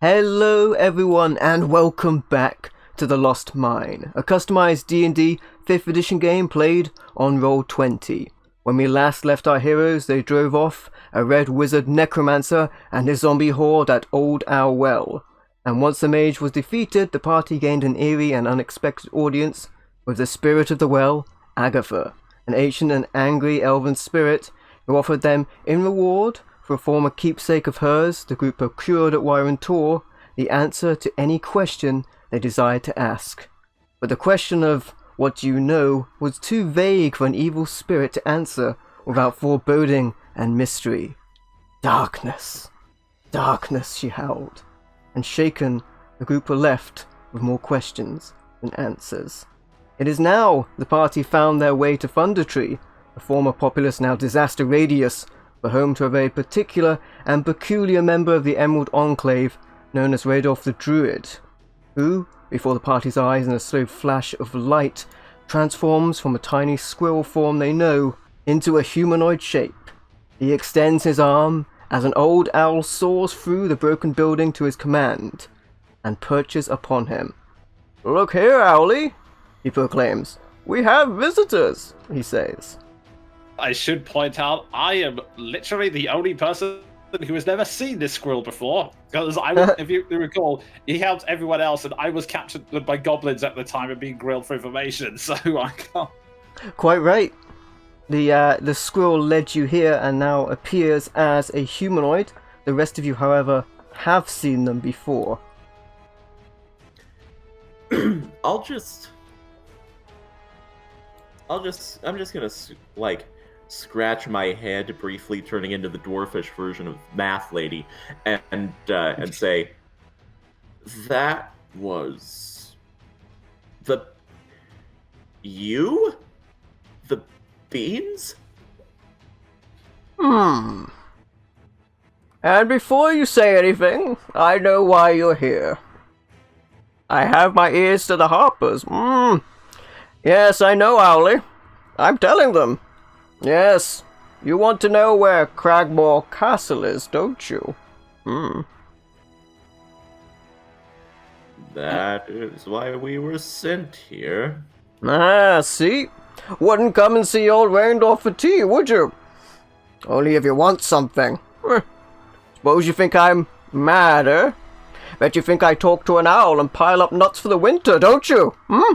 Hello everyone and welcome back to The Lost Mine, a customized D&D 5th edition game played on Roll20. When we last left our heroes, they drove off a red wizard necromancer and his zombie horde at Old Owl Well. And once the mage was defeated, the party gained an eerie and unexpected audience with the spirit of the well, Agatha, an ancient and angry elven spirit who offered them, in reward for a former keepsake of hers the group procured at Wyron Tor, the answer to any question they desired to ask. But the question of "what do you know" was too vague for an evil spirit to answer without foreboding and mystery. Darkness, darkness, she howled, and shaken, the group were left with more questions than answers. It is now the party found their way to Thundertree, a former populous, now disaster radius, the home to a very particular and peculiar member of the Emerald Enclave known as Radolf the Druid, who, before the party's eyes in a slow flash of light, transforms from a tiny squirrel form they know into a humanoid shape. He extends his arm as an old owl soars through the broken building to his command, and perches upon him. "Look here, Owlie," he proclaims. "We have visitors," he says. I should point out, I am literally the only person who has never seen this squirrel before. Because if you recall, he helped everyone else, and I was captured by goblins at the time and being grilled for information, so I can't. Quite right. The squirrel led you here and now appears as a humanoid. The rest of you, however, have seen them before. I'm just gonna scratch my head briefly, turning into the dwarfish version of Math Lady, and say, "That was you? The beans?" And before you say anything, I know why you're here. I have my ears to the harpers. Yes, I know, Owlie. I'm telling them. Yes, you want to know where Cragmore Castle is, don't you? That is why we were sent here. Ah, see? Wouldn't come and see old Randolph for tea, would you? Only if you want something. Suppose you think I'm mad, eh? Bet you think I talk to an owl and pile up nuts for the winter, don't you?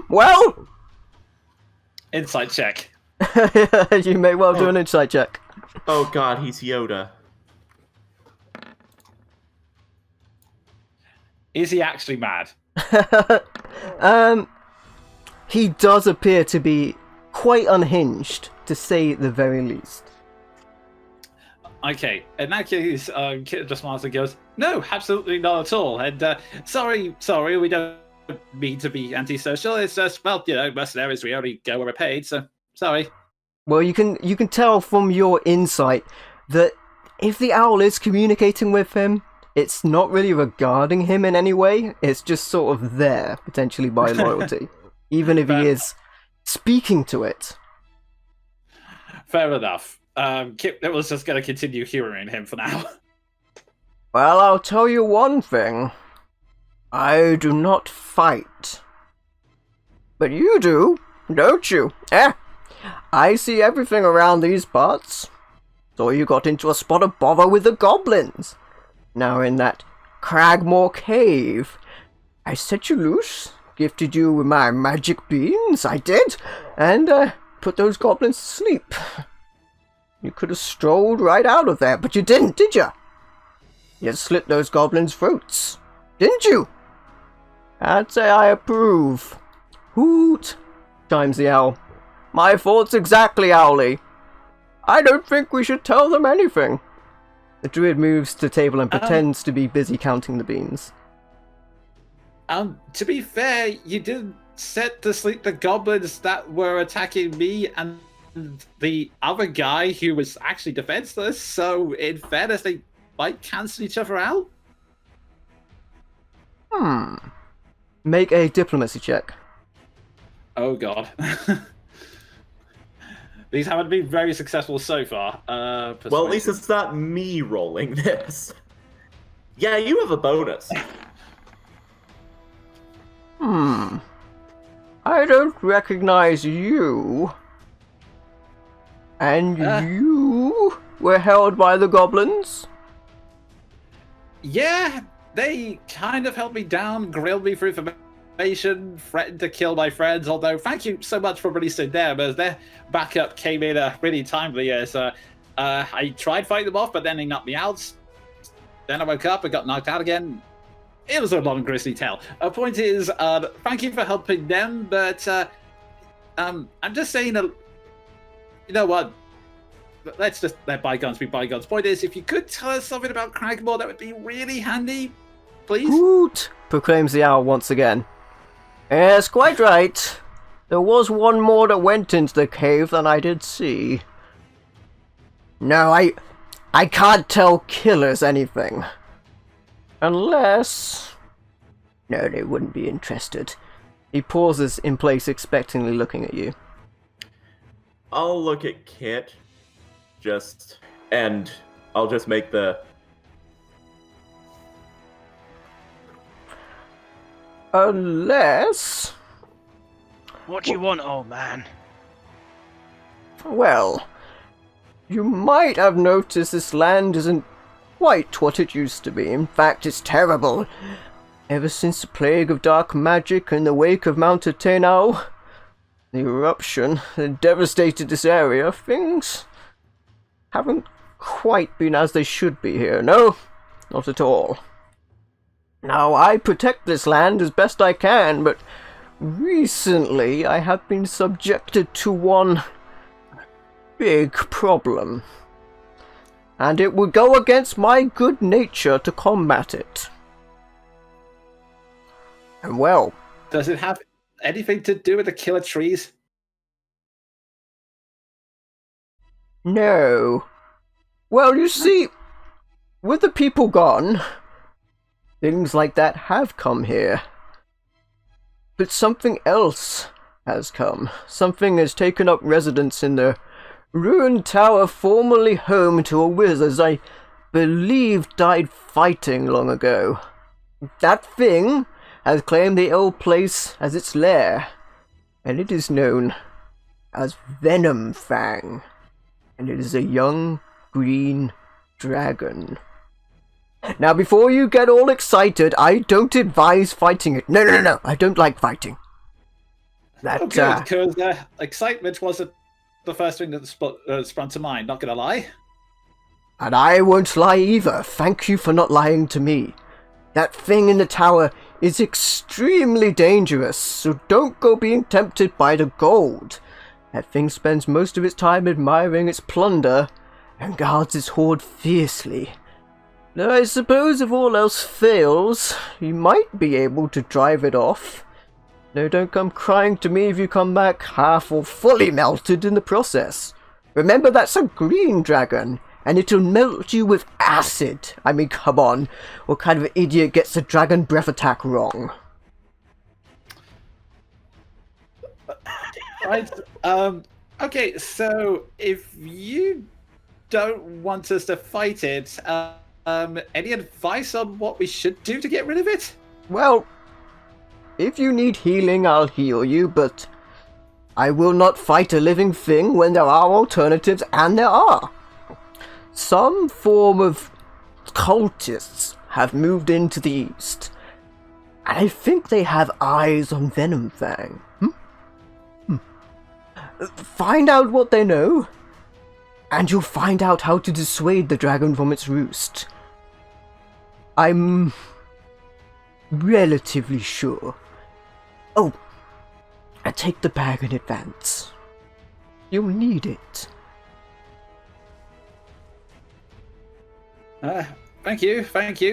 Well? Insight check. You may well do an insight check. Oh god, he's Yoda. Is he actually mad? He does appear to be quite unhinged, to say the very least. Okay, in that case, Kit just smiles and goes, "No, absolutely not at all. And sorry, we don't mean to be antisocial. It's just, well, mercenaries, we only go where we're paid, so sorry." Well, you can tell from your insight that if the owl is communicating with him, it's not really regarding him in any way. It's just sort of there, potentially by loyalty, even if he is speaking to it. Fair enough. Kit was just going to continue hearing him for now. Well, I'll tell you one thing. I do not fight. But you do, don't you? I see everything around these parts. So you got into a spot of bother with the goblins. Now in that Cragmore cave, I set you loose, gifted you with my magic beans, I did, and put those goblins to sleep. You could have strolled right out of there, but you didn't, did you? You slit those goblins' throats, didn't you? I'd say I approve. Hoot, chimes the owl. My thoughts exactly, Owlie. I don't think we should tell them anything. The druid moves to the table and pretends to be busy counting the beans. To be fair, you did set to sleep the goblins that were attacking me and the other guy who was actually defenseless, so in fairness, they might cancel each other out. Make a diplomacy check. Oh god. These haven't been very successful so far. Well, at least it's not me rolling this. Yeah, you have a bonus. I don't recognize you. And you were held by the goblins? Yeah, they kind of held me down, grilled me for information, threatened to kill my friends, although thank you so much for releasing them, as their backup came in really timely. I tried fighting them off, but then they knocked me out. Then I woke up and got knocked out again. It was a long, grisly tale. Point is, thank you for helping them, but I'm just saying, you know what? Let's just let bygones be bygones. Point is, if you could tell us something about Cragmore, that would be really handy, please. Hoot! Proclaims the owl once again. Yes, quite right. There was one more that went into the cave than I did see. No, I can't tell killers anything. Unless... No, they wouldn't be interested. He pauses in place, expectantly looking at you. I'll look at Kit. And I'll just make the... Unless... What do you want, old man? Well, you might have noticed this land isn't quite what it used to be. In fact, it's terrible. Ever since the plague of dark magic in the wake of Mount Atenau, the eruption that devastated this area, things haven't quite been as they should be here. No, not at all. Now, I protect this land as best I can, but recently I have been subjected to one big problem. And it would go against my good nature to combat it. And well... Does it have anything to do with the killer trees? No. Well, you see, with the people gone, things like that have come here. But something else has come. Something has taken up residence in the ruined tower formerly home to a wizard I believe died fighting long ago. That thing has claimed the old place as its lair, and it is known as Venom Fang. And it is a young green dragon. Now, before you get all excited, I don't advise fighting it. No, I don't like fighting. That, because excitement wasn't the first thing that sprung to mind, not gonna lie. And I won't lie either. Thank you for not lying to me. That thing in the tower is extremely dangerous, so don't go being tempted by the gold. That thing spends most of its time admiring its plunder, and guards its hoard fiercely. Though I suppose if all else fails, you might be able to drive it off. No, don't come crying to me if you come back half or fully melted in the process. Remember, that's a green dragon, and it'll melt you with acid. I mean, come on, what kind of idiot gets the dragon breath attack wrong? Right. Okay, so if you don't want us to fight it, any advice on what we should do to get rid of it? Well, if you need healing, I'll heal you, but I will not fight a living thing when there are alternatives, and there are. Some form of cultists have moved into the east, and I think they have eyes on Venom Fang. Find out what they know, and you'll find out how to dissuade the dragon from its roost. I'm relatively sure. Oh, I take the bag in advance. You'll need it. Thank you.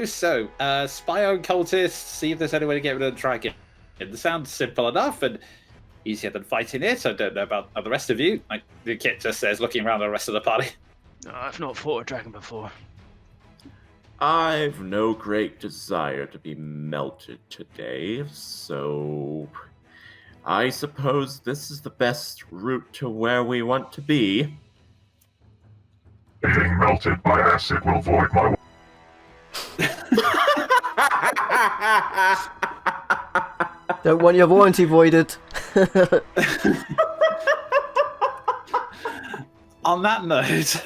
So, spy on cultists, see if there's any way to get rid of the dragon. It sounds simple enough and easier than fighting it. I don't know about the rest of you. Like the kid just says, looking around the rest of the party. I've not fought a dragon before. I've no great desire to be melted today, so I suppose this is the best route to where we want to be. Getting melted by acid will void my... Don't want your warranty voided. On that note,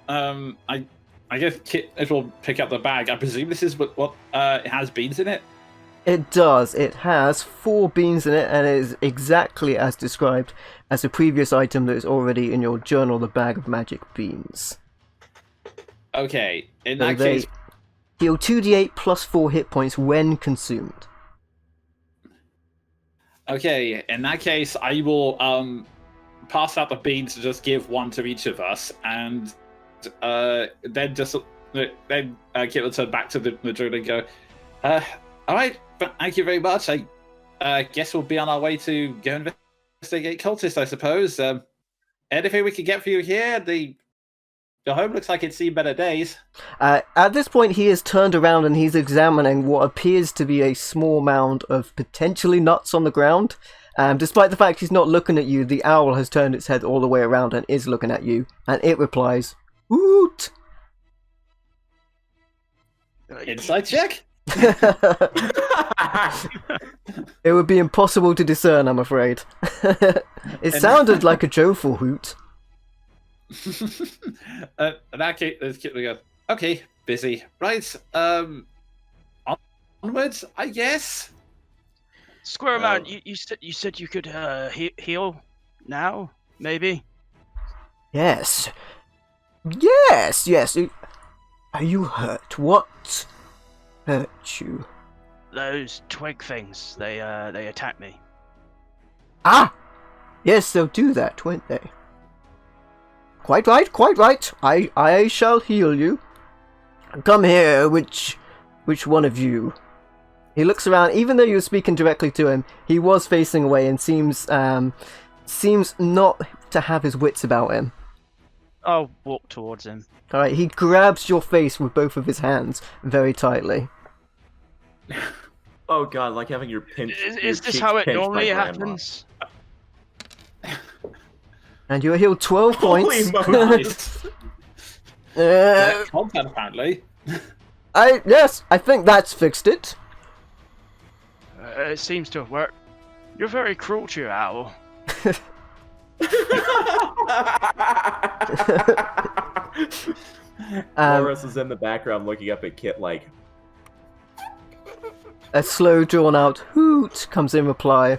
I guess Kit will pick up the bag. I presume this is what it has beans in it. It does. It has 4 beans in it, and it is exactly as described as the previous item that is already in your journal, the bag of magic beans. Okay, in So that they case, heal 2d8 plus 4 hit points when consumed. okay, in that case, I will pass out the beans to just give one to each of us, and then Kit will turn back to the druid and go, all right, thank you very much. I guess we'll be on our way to go investigate cultists, I suppose. Anything we can get for you here? Your home looks like it's seen better days. At this point, he has turned around and he's examining what appears to be a small mound of potentially nuts on the ground. Despite the fact he's not looking at you, the owl has turned its head all the way around and is looking at you, and it replies, "Woot!" Inside check? It would be impossible to discern, I'm afraid. It sounded like a joyful hoot. In that case, Kit will go, okay, busy. Right, onwards, I guess? Squirrel Man, you said you could heal now, maybe? Yes. Yes. Are you hurt? What hurt you? Those twig things, they attacked me. Ah! Yes, they'll do that, won't they? Quite right. I shall heal you. Come here, which one of you? He looks around. Even though you were speaking directly to him, he was facing away and seems not to have his wits about him. I'll walk towards him. Alright, he grabs your face with both of his hands very tightly. Oh god, like having your pinch. Is this how it normally happens? And you're healed 12 points. Nice. Content, apparently. I think that's fixed it. It seems to have worked. You're very cruel to your owl. Boris is in the background looking up at Kit like... A slow, drawn-out hoot comes in reply.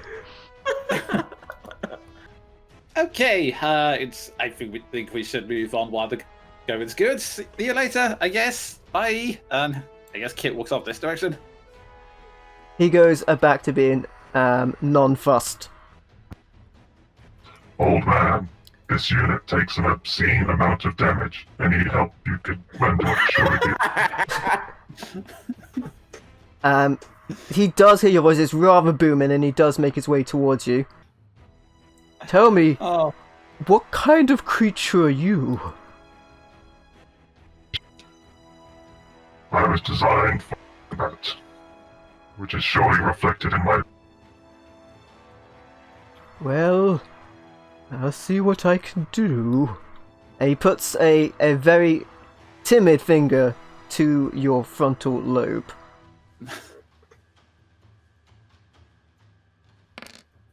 Okay, I think we should move on while the going's good. See you later, I guess. Bye. I guess Kit walks off this direction. He goes back to being non-fussed. Old man, this unit takes an obscene amount of damage. Any help you could lend would surely be. He does hear your voice. It's rather booming, and he does make his way towards you. Tell me, what kind of creature are you? I was designed for that, which is surely reflected in my... Well, I'll see what I can do. And he puts a very timid finger to your frontal lobe.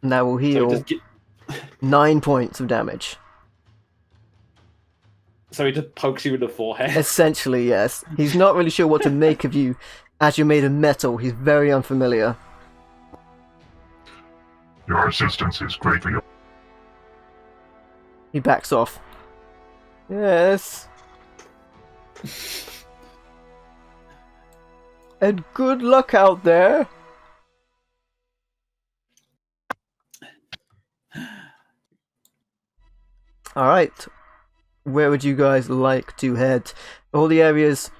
And that will heal 9 points of damage. So he just pokes you in the forehead? Essentially, yes. He's not really sure what to make of you. As you're made of metal, he's very unfamiliar. Your assistance is greatly... He backs off. Yes. And good luck out there. Alright. Where would you guys like to head? All the areas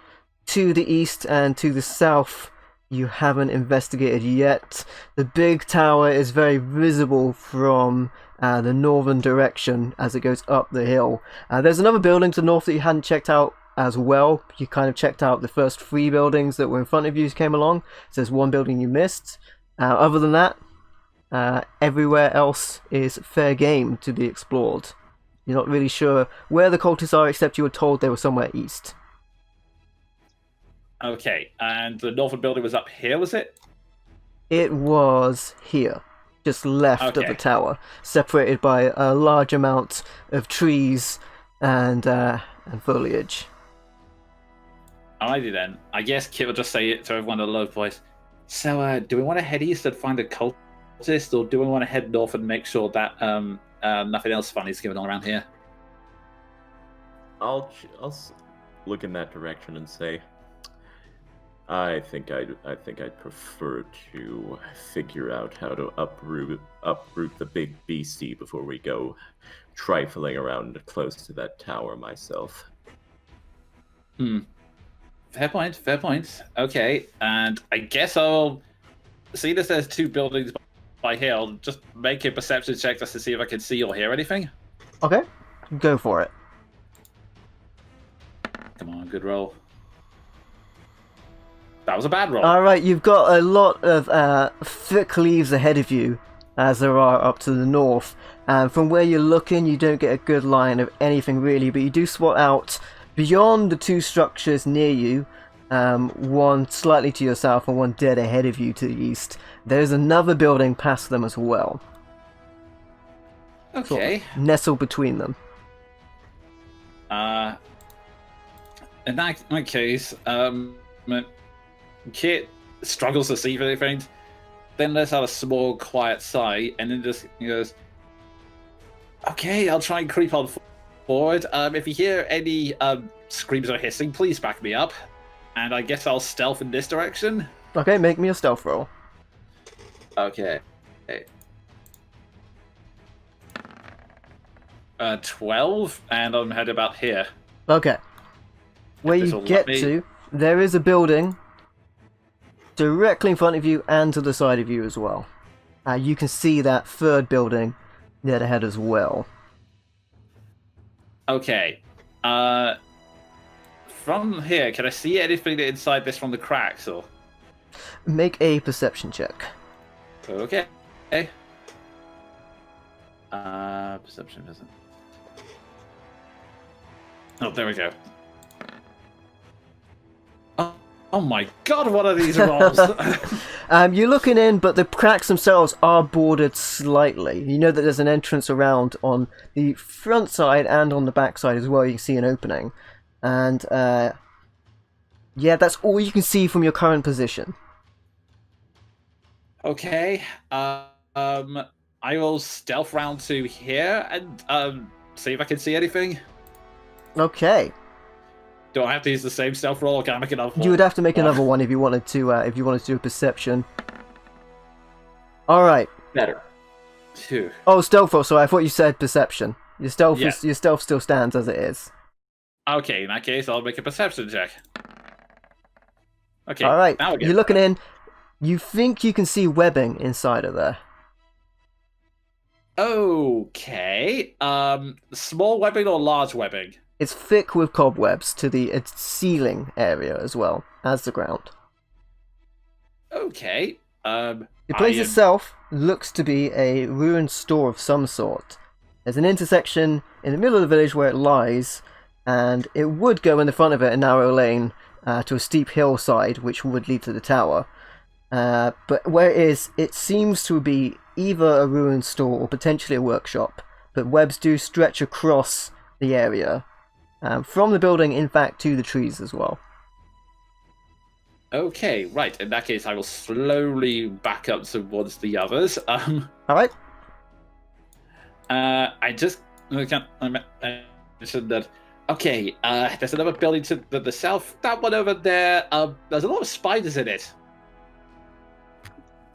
to the east and to the south you haven't investigated yet. The big tower is very visible from the northern direction as it goes up the hill. There's another building to the north that you hadn't checked out as well. You kind of checked out the first 3 buildings that were in front of you as you came along. So there's one building you missed. Other than that, everywhere else is fair game to be explored. You're not really sure where the cultists are, except you were told they were somewhere east. Okay, and the northern building was up here, was it? It was here, just left of the Okay. tower, separated by a large amount of trees and foliage. Alrighty then. I guess Kit will just say it to everyone in a low voice. So, do we want to head east and find a cultist, or do we want to head north and make sure that nothing else funny is going on around here? I'll look in that direction and say, I think I'd prefer to figure out how to uproot the big beastie before we go trifling around close to that tower myself. Fair point, fair point. Okay, and I guess I'll see that there's 2 buildings by here. I'll just make a perception check just to see if I can see or hear anything. Okay, go for it. Come on, good roll. That was a bad roll. Alright, you've got a lot of thick leaves ahead of you, as there are up to the north. And from where you're looking, you don't get a good line of anything really, but you do spot out beyond the 2 structures near you, one slightly to your south and one dead ahead of you to the east. There's another building past them as well. Okay. Sort of nestled between them. In that case, Kit struggles to see anything, then lets out a small, quiet sigh, and then just goes, okay, I'll try and creep on forward. If you hear any screams or hissing, please back me up. And I guess I'll stealth in this direction. Okay, make me a stealth roll. Okay. 12, and I'm headed about here. Okay. Where you get to, there is a building directly in front of you and to the side of you as well. You can see that 3rd building dead ahead as well. Okay. From here, can I see anything inside this from the cracks, or? Make a perception check. Okay. Perception doesn't. Oh, there we go. Oh my god, what are these rolls? You're looking in, but the cracks themselves are bordered slightly. You know that there's an entrance around on the front side and on the back side as well. You can see an opening. And, yeah, that's all you can see from your current position. Okay. I will stealth round to here and see if I can see anything. Okay. Do I have to use the same stealth roll, or can I make another one? You would have to make another one if you wanted to do a perception. Alright. Better. 2. Oh, stealth roll, sorry, I thought you said perception. Your stealth Yeah. your stealth still stands as it is. Okay, in that case, I'll make a perception check. Okay, Alright, now you're looking in. You think you can see webbing inside of there. Okay. Small webbing or large webbing? It's thick with cobwebs to the ceiling area as well as the ground. Okay. The place itself looks to be a ruined store of some sort. There's an intersection in the middle of the village where it lies, and it would go in the front of it a narrow lane to a steep hillside which would lead to the tower. But where it is, it seems to be either a ruined store or potentially a workshop, but webs do stretch across the area. From the building, in fact, to the trees as well. Okay, right. In that case, I will slowly back up towards the others. Alright. I mentioned that. Okay, there's another building to the south. That one over there. There's a lot of spiders in it.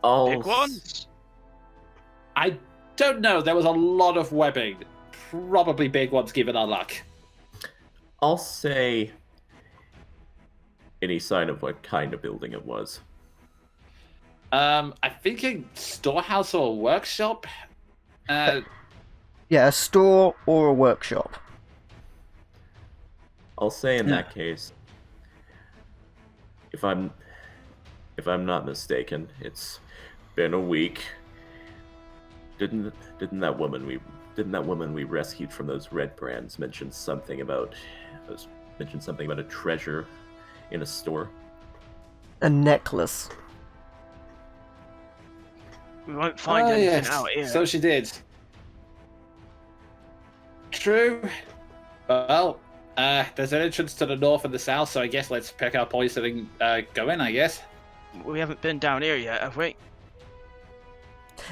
Big ones? I don't know. There was a lot of webbing. Probably big ones, given our luck. I'll say any sign of what kind of building it was. I'm thinking storehouse or workshop. Yeah, a store or a workshop. I'll say in that case, if I'm not mistaken, it's been a week. Didn't that woman we rescued from those red brands mention something about a treasure in a store? a necklace. We won't find anything yes. out here. So she did. True. Well, there's an entrance to the north and the south, so I guess let's pick our poison and go in, I guess. We haven't been down here yet, have we?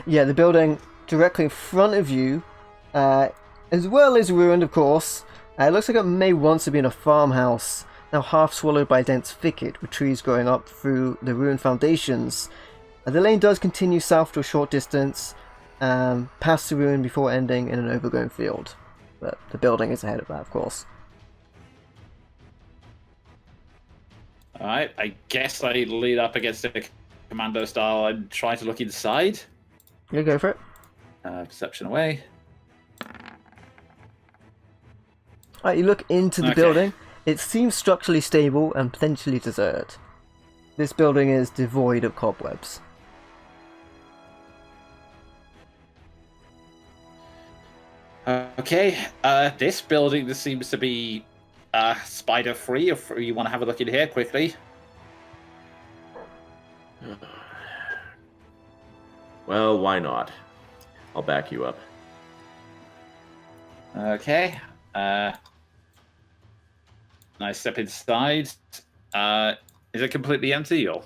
Yeah, the building directly in front of you, as well as ruined, of course. It looks like it may once have been a farmhouse, now half swallowed by a dense thicket with trees growing up through the ruined foundations. The lane does continue south to a short distance, past the ruin before ending in an overgrown field. But the building is ahead of that, of course. Alright, I guess I lead up against the commando style and try to look inside. Yeah, go for it. Perception away. Alright, you look into the Okay. building. It seems structurally stable and potentially deserted. This building is devoid of cobwebs. Okay, this building seems to be spider-free. If you want to have a look in here quickly. Well, why not? I'll back you up. Okay. I step inside. Is it completely empty? Or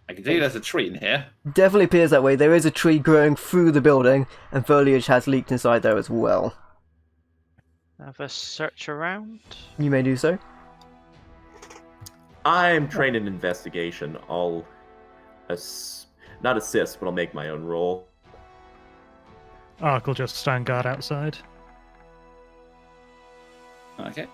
I can see there's a tree in here. Definitely appears that way. There is a tree growing through the building, and foliage has leaked inside there as well. Have a search around. You may do so. I'm trained in investigation. I'll not assist, but I'll make my own roll. Ark will just stand guard outside. Okay.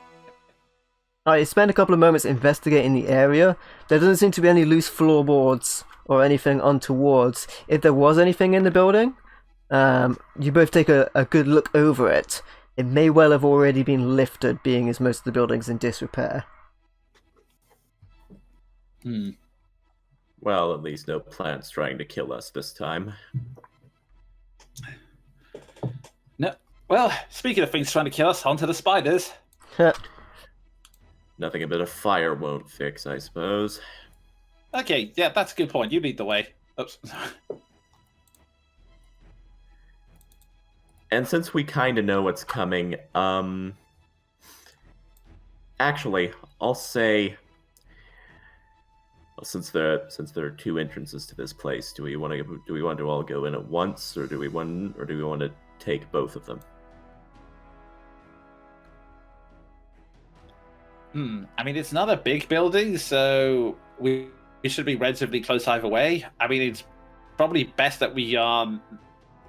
I spend a couple of moments investigating the area. There doesn't seem to be any loose floorboards or anything untowards. If there was anything in the building, you both take a good look over it. It may well have already been lifted, being as most of the building's in disrepair. Well, at least no plants trying to kill us this time. No. Well, speaking of things trying to kill us, onto the spiders. Nothing a bit of fire won't fix, I suppose. Okay, yeah, that's a good point. You lead the way. Oops. And since we kind of know what's coming, actually, I'll say, well, since there are two entrances to this place, do we want to all go in at once, or do we want to take both of them? I mean, it's not a big building, so we should be relatively close either way. I mean, it's probably best that we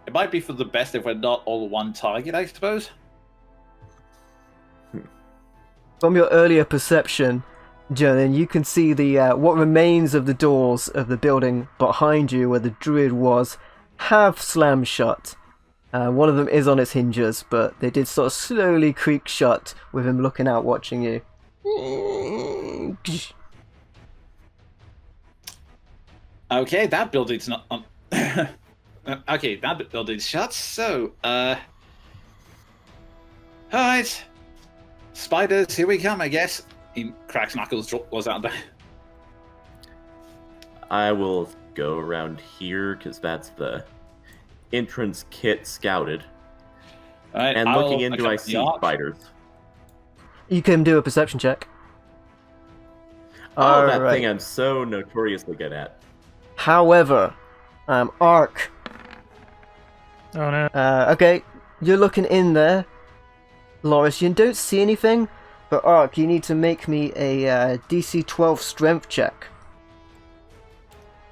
it might be for the best if we're not all one target, I suppose. From your earlier perception, Jolene, you can see the what remains of the doors of the building behind you, where the druid was, have slammed shut. One of them is on its hinges, but they did sort of slowly creak shut, with him looking out, watching you. Okay, that building's not on. Okay, that building's shut. So, alright, spiders, here we come. I guess he cracks knuckles, draws out there. I will go around here because that's the entrance kit scouted. All right, And looking in, do I accompany see Ark. spiders? You can do a perception check. Oh, that Alright. thing I'm so notoriously good at. However, Ark. Oh no. Okay, you're looking in there. Loris, you don't see anything, but Ark, you need to make me a DC 12 strength check.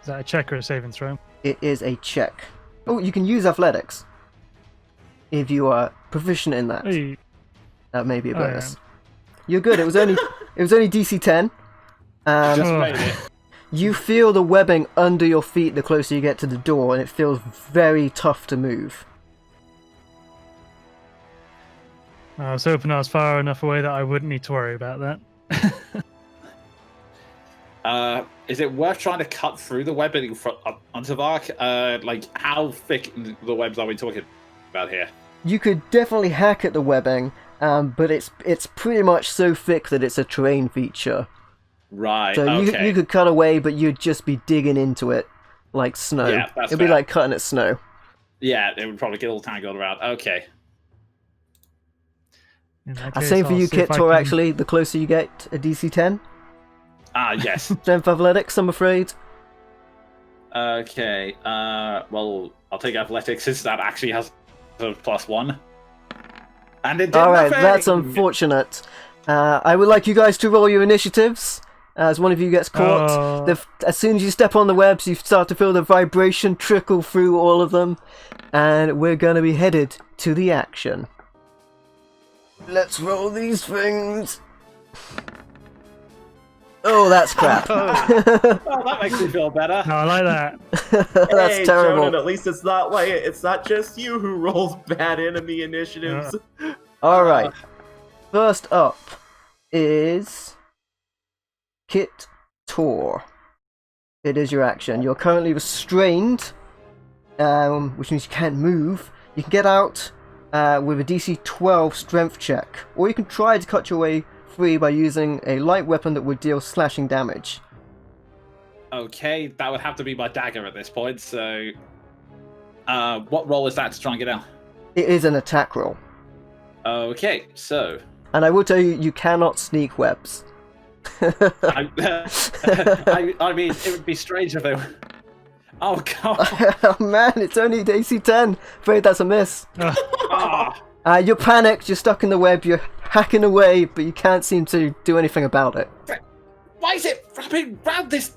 Is that a check or a saving throw? It is a check. Oh, you can use athletics if you are proficient in that. Hey. That may be a Oh, yeah. bonus. You're good. It was only DC 10. Just Oh. made it. You feel the webbing under your feet the closer you get to the door, and it feels very tough to move. I was hoping I was far enough away that I wouldn't need to worry about that. Is it worth trying to cut through the webbing onto Vark? Like, how thick the webs are we talking about here? You could definitely hack at the webbing, but it's pretty much so thick that it's a terrain feature. Right. So okay. you could cut away, but you'd just be digging into it like snow. Yeah, that's It'd be fair. like cutting at snow. Yeah, it would probably get all tangled around. Okay. In that case, Same for I'll you, see if Kit I Tor, can- actually. The closer you get a DC 10. Yes. Strength Athletics, I'm afraid. Okay. Well, I'll take athletics since that actually has a +1. And it did Alright, nothing! that's unfortunate. I would like you guys to roll your initiatives. As one of you gets caught, Oh. as soon as you step on the webs, you start to feel the vibration trickle through all of them. And we're going to be headed to the action. Let's roll these things. Oh, that's crap. Oh, that makes me feel better. No, I like that. That's Hey, terrible. Jonan, at least it's not just you who rolls bad enemy initiatives. Alright. First up is Kit Tor. It is your action. You're currently restrained, which means you can't move. You can get out with a DC 12 strength check, or you can try to cut your way free by using a light weapon that would deal slashing damage. Okay, that would have to be my dagger at this point, so... what roll is that to try and get out? It is an attack roll. Okay, so... And I will tell you, you cannot sneak webs. I mean, it would be strange if they were... Oh, God! Oh man, it's only DC 10. Afraid that's a miss. Ah. You're panicked, you're stuck in the web, you're hacking away, but you can't seem to do anything about it. Why is it wrapping round this...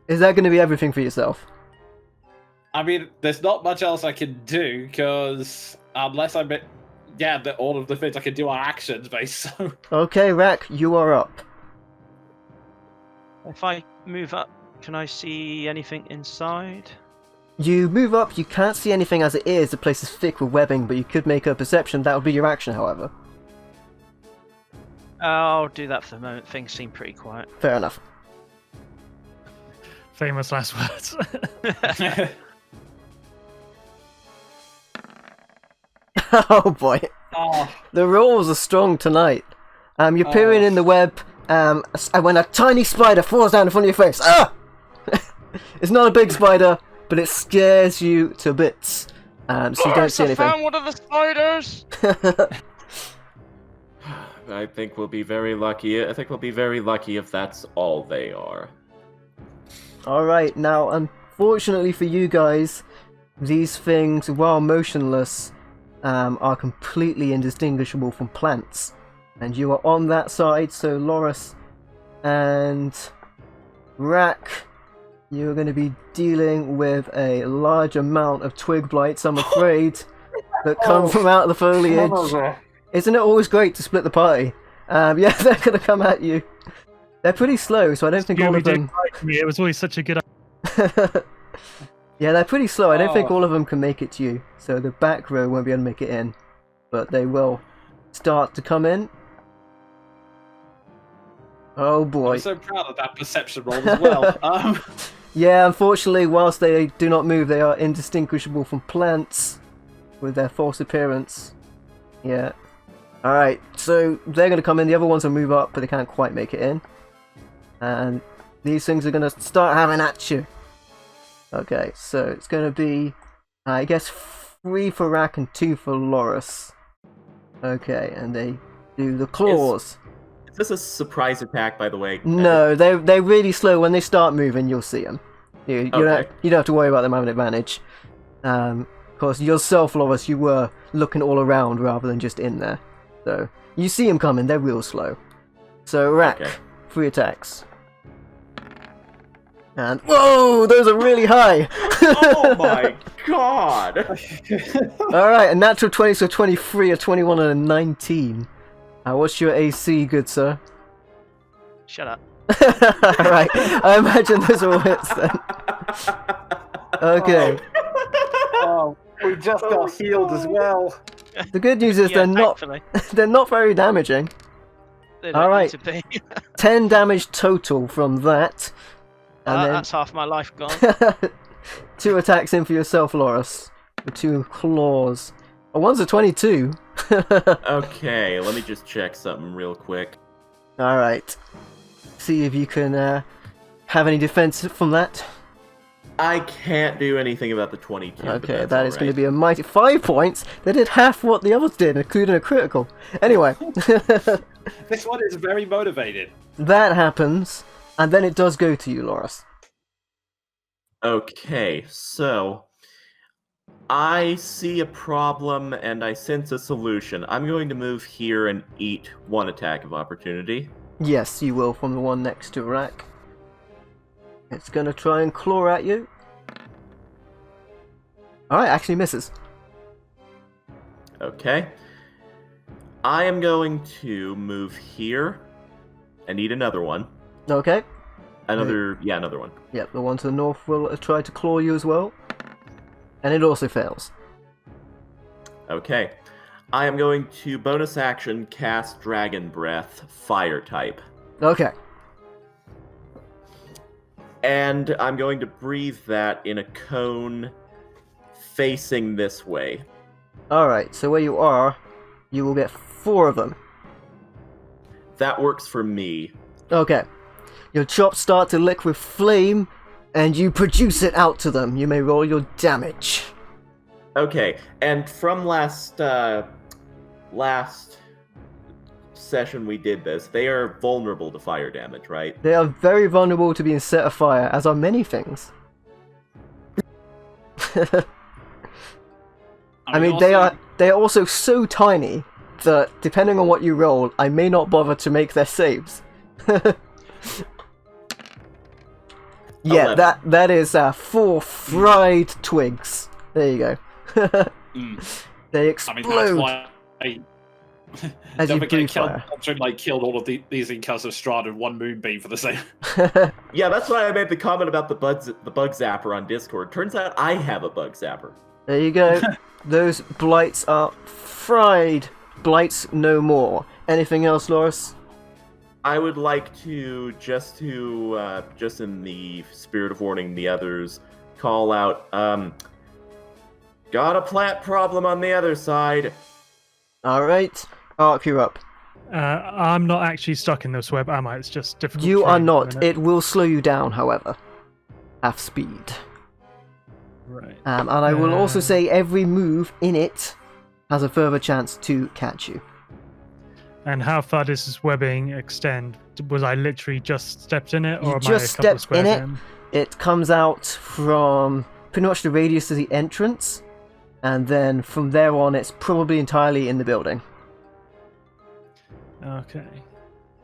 Is that going to be everything for yourself? I mean, there's not much else I can do, because unless I... all of the things I can do are actions-based, so... Okay, Rack, you are up. If I move up, can I see anything inside? You move up, you can't see anything as it is, the place is thick with webbing, but you could make a perception, that would be your action, however. I'll do that for the moment. Things seem pretty quiet. Fair enough. Famous last words. Oh boy. Oh, The rolls are strong tonight. You're peering in the web, and when a tiny spider falls down in front of your face. Ah! It's not a big spider, but it scares you to bits. So you don't see I anything. found one of the spiders! I think we'll be very lucky. I think we'll be very lucky if that's all they are. Alright, now unfortunately for you guys, these things, while motionless, are completely indistinguishable from plants. And you are on that side, so Loris and Rack, you're going to be dealing with a large amount of twig blights, I'm afraid, that come from out of the foliage. Isn't it always great to split the party? Yeah, they're going to come at you. They're pretty slow, so I don't think all of them... It was always such a good idea. Yeah, they're pretty slow. I don't think Oh. all of them can make it to you. So the back row won't be able to make it in. But they will start to come in. Oh boy. I'm so proud of that perception roll as well. Yeah, unfortunately, whilst they do not move, they are indistinguishable from plants with their false appearance. Yeah. Alright, so they're going to come in. The other ones will move up, but they can't quite make it in. And these things are going to start having at you. Okay, so it's going to be, I guess, 3 for Rack and 2 for Loris. Okay, and they do the claws. Is this a surprise attack, by the way? No, they're really slow. When they start moving, you'll see them. You don't have to worry about them having an advantage. Of course, yourself, Loris, you were looking all around rather than just in there. So, you see them coming, they're real slow. So, Rack, 3 attacks. And, whoa, those are really high! Oh my god! Alright, a natural 20, so 23, a 21, and a 19. What's your AC, good sir? Shut up. Alright, I imagine those are all hits then. Okay. Oh, we just got healed as well. The good news is Yeah, they're not very damaging. They don't Alright. need to be. 10 damage total from that. And That's half my life gone. then 2 attacks in for yourself, Loris. With 2 claws. Oh, one's a 22. Okay, let me just check something real quick. Alright. See if you can have any defense from that. I can't do anything about the 22. Okay, that is going to be a mighty 5 points. They did half what the others did, including a critical. Anyway. This one is very motivated. That happens, and then it does go to you, Loris. Okay, so I see a problem and I sense a solution. I'm going to move here and eat 1 attack of opportunity. Yes, you will, from the one next to Rack. It's going to try and claw at you. Alright, actually misses. Okay. I am going to move here and eat another one. Okay. Another one. Yep, the one to the north will try to claw you as well. And it also fails. Okay. I am going to bonus action cast Dragon Breath, Fire type. Okay. And I'm going to breathe that in a cone facing this way. Alright, so where you are, you will get 4 of them. That works for me. Okay. Your chops start to lick with flame, and you produce it out to them. You may roll your damage. Okay, and from last session we did this, they are vulnerable to fire damage, right? They are very vulnerable to being set afire, as are many things. I mean, they are also so tiny that, depending on what you roll, I may not bother to make their saves. Yeah, 11. that is 4 fried twigs. There you go. They explode. I mean, that's why as you breathe killed, fire. killed all of these Incussive Strahd in one moonbeam for the same. Yeah, that's why I made the comment about the bug zapper on Discord. Turns out I have a bug zapper. There you go. Those blights are fried. Blights no more. Anything else, Loris? I would like to, just in the spirit of warning the others, call out, got a plant problem on the other side. Alright. Ark, you're up. I'm not actually stuck in this web, am I? It's just difficult. You are terrain at the not. minute. It will slow you down, however. Half speed. Right. And I will also say every move in it has a further chance to catch you. And how far does this webbing extend? Was I literally just stepped in it, or You am I a just couple of stepped in squares it. in? It comes out from pretty much the radius of the entrance, and then from there on it's probably entirely in the building. Okay.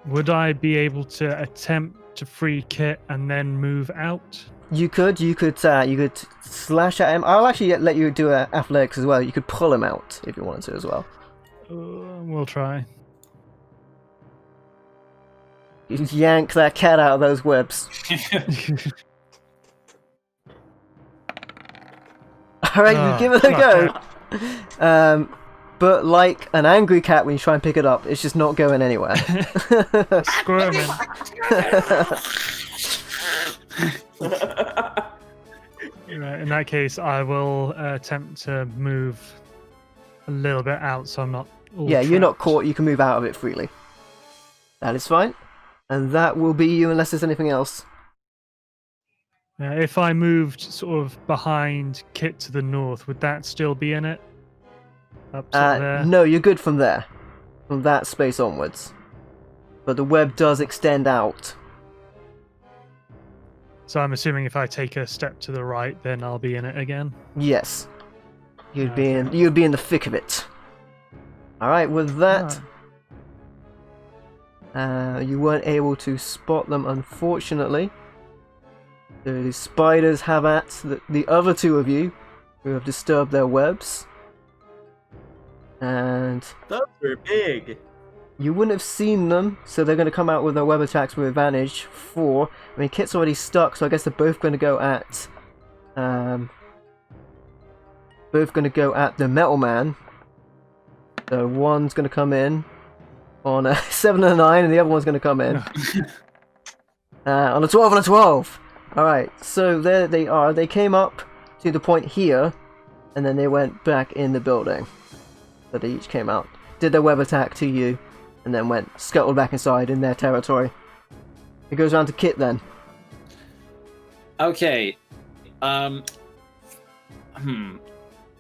Would I be able to attempt to free Kit and then move out? You could slash at him. I'll actually let you do athletics as well. You could pull him out if you wanted to as well. We'll try. You just yank that cat out of those webs. Alright, you give it a go. But like an angry cat, when you try and pick it up, it's just not going anywhere. Squirming. Right, in that case, I will attempt to move a little bit out so I'm not all Yeah, you're not trapped. caught. You can move out of it freely. That is fine. And that will be you unless there's anything else. If I moved sort of behind Kit to the north, would that still be in it? Up to there? No, you're good from there. From that space onwards. But the web does extend out. So I'm assuming if I take a step to the right, then I'll be in it again. Yes. You'd be in the thick of it. Alright, with that, you weren't able to spot them, unfortunately. The spiders have at the other two of you who have disturbed their webs. And Those are big. you wouldn't have seen them, so they're going to come out with their web attacks with advantage. I mean, Kit's already stuck, so I guess they're both going to go at the Metal Man. So one's going to come in on a 7 and a 9, and the other one's going to come in on a 12 and a 12. Alright, so there they are. They came up to the point here, and then they went back in the building. So they each came out, did their web attack to you, and then scuttled back inside in their territory. It goes around to Kit then. Okay.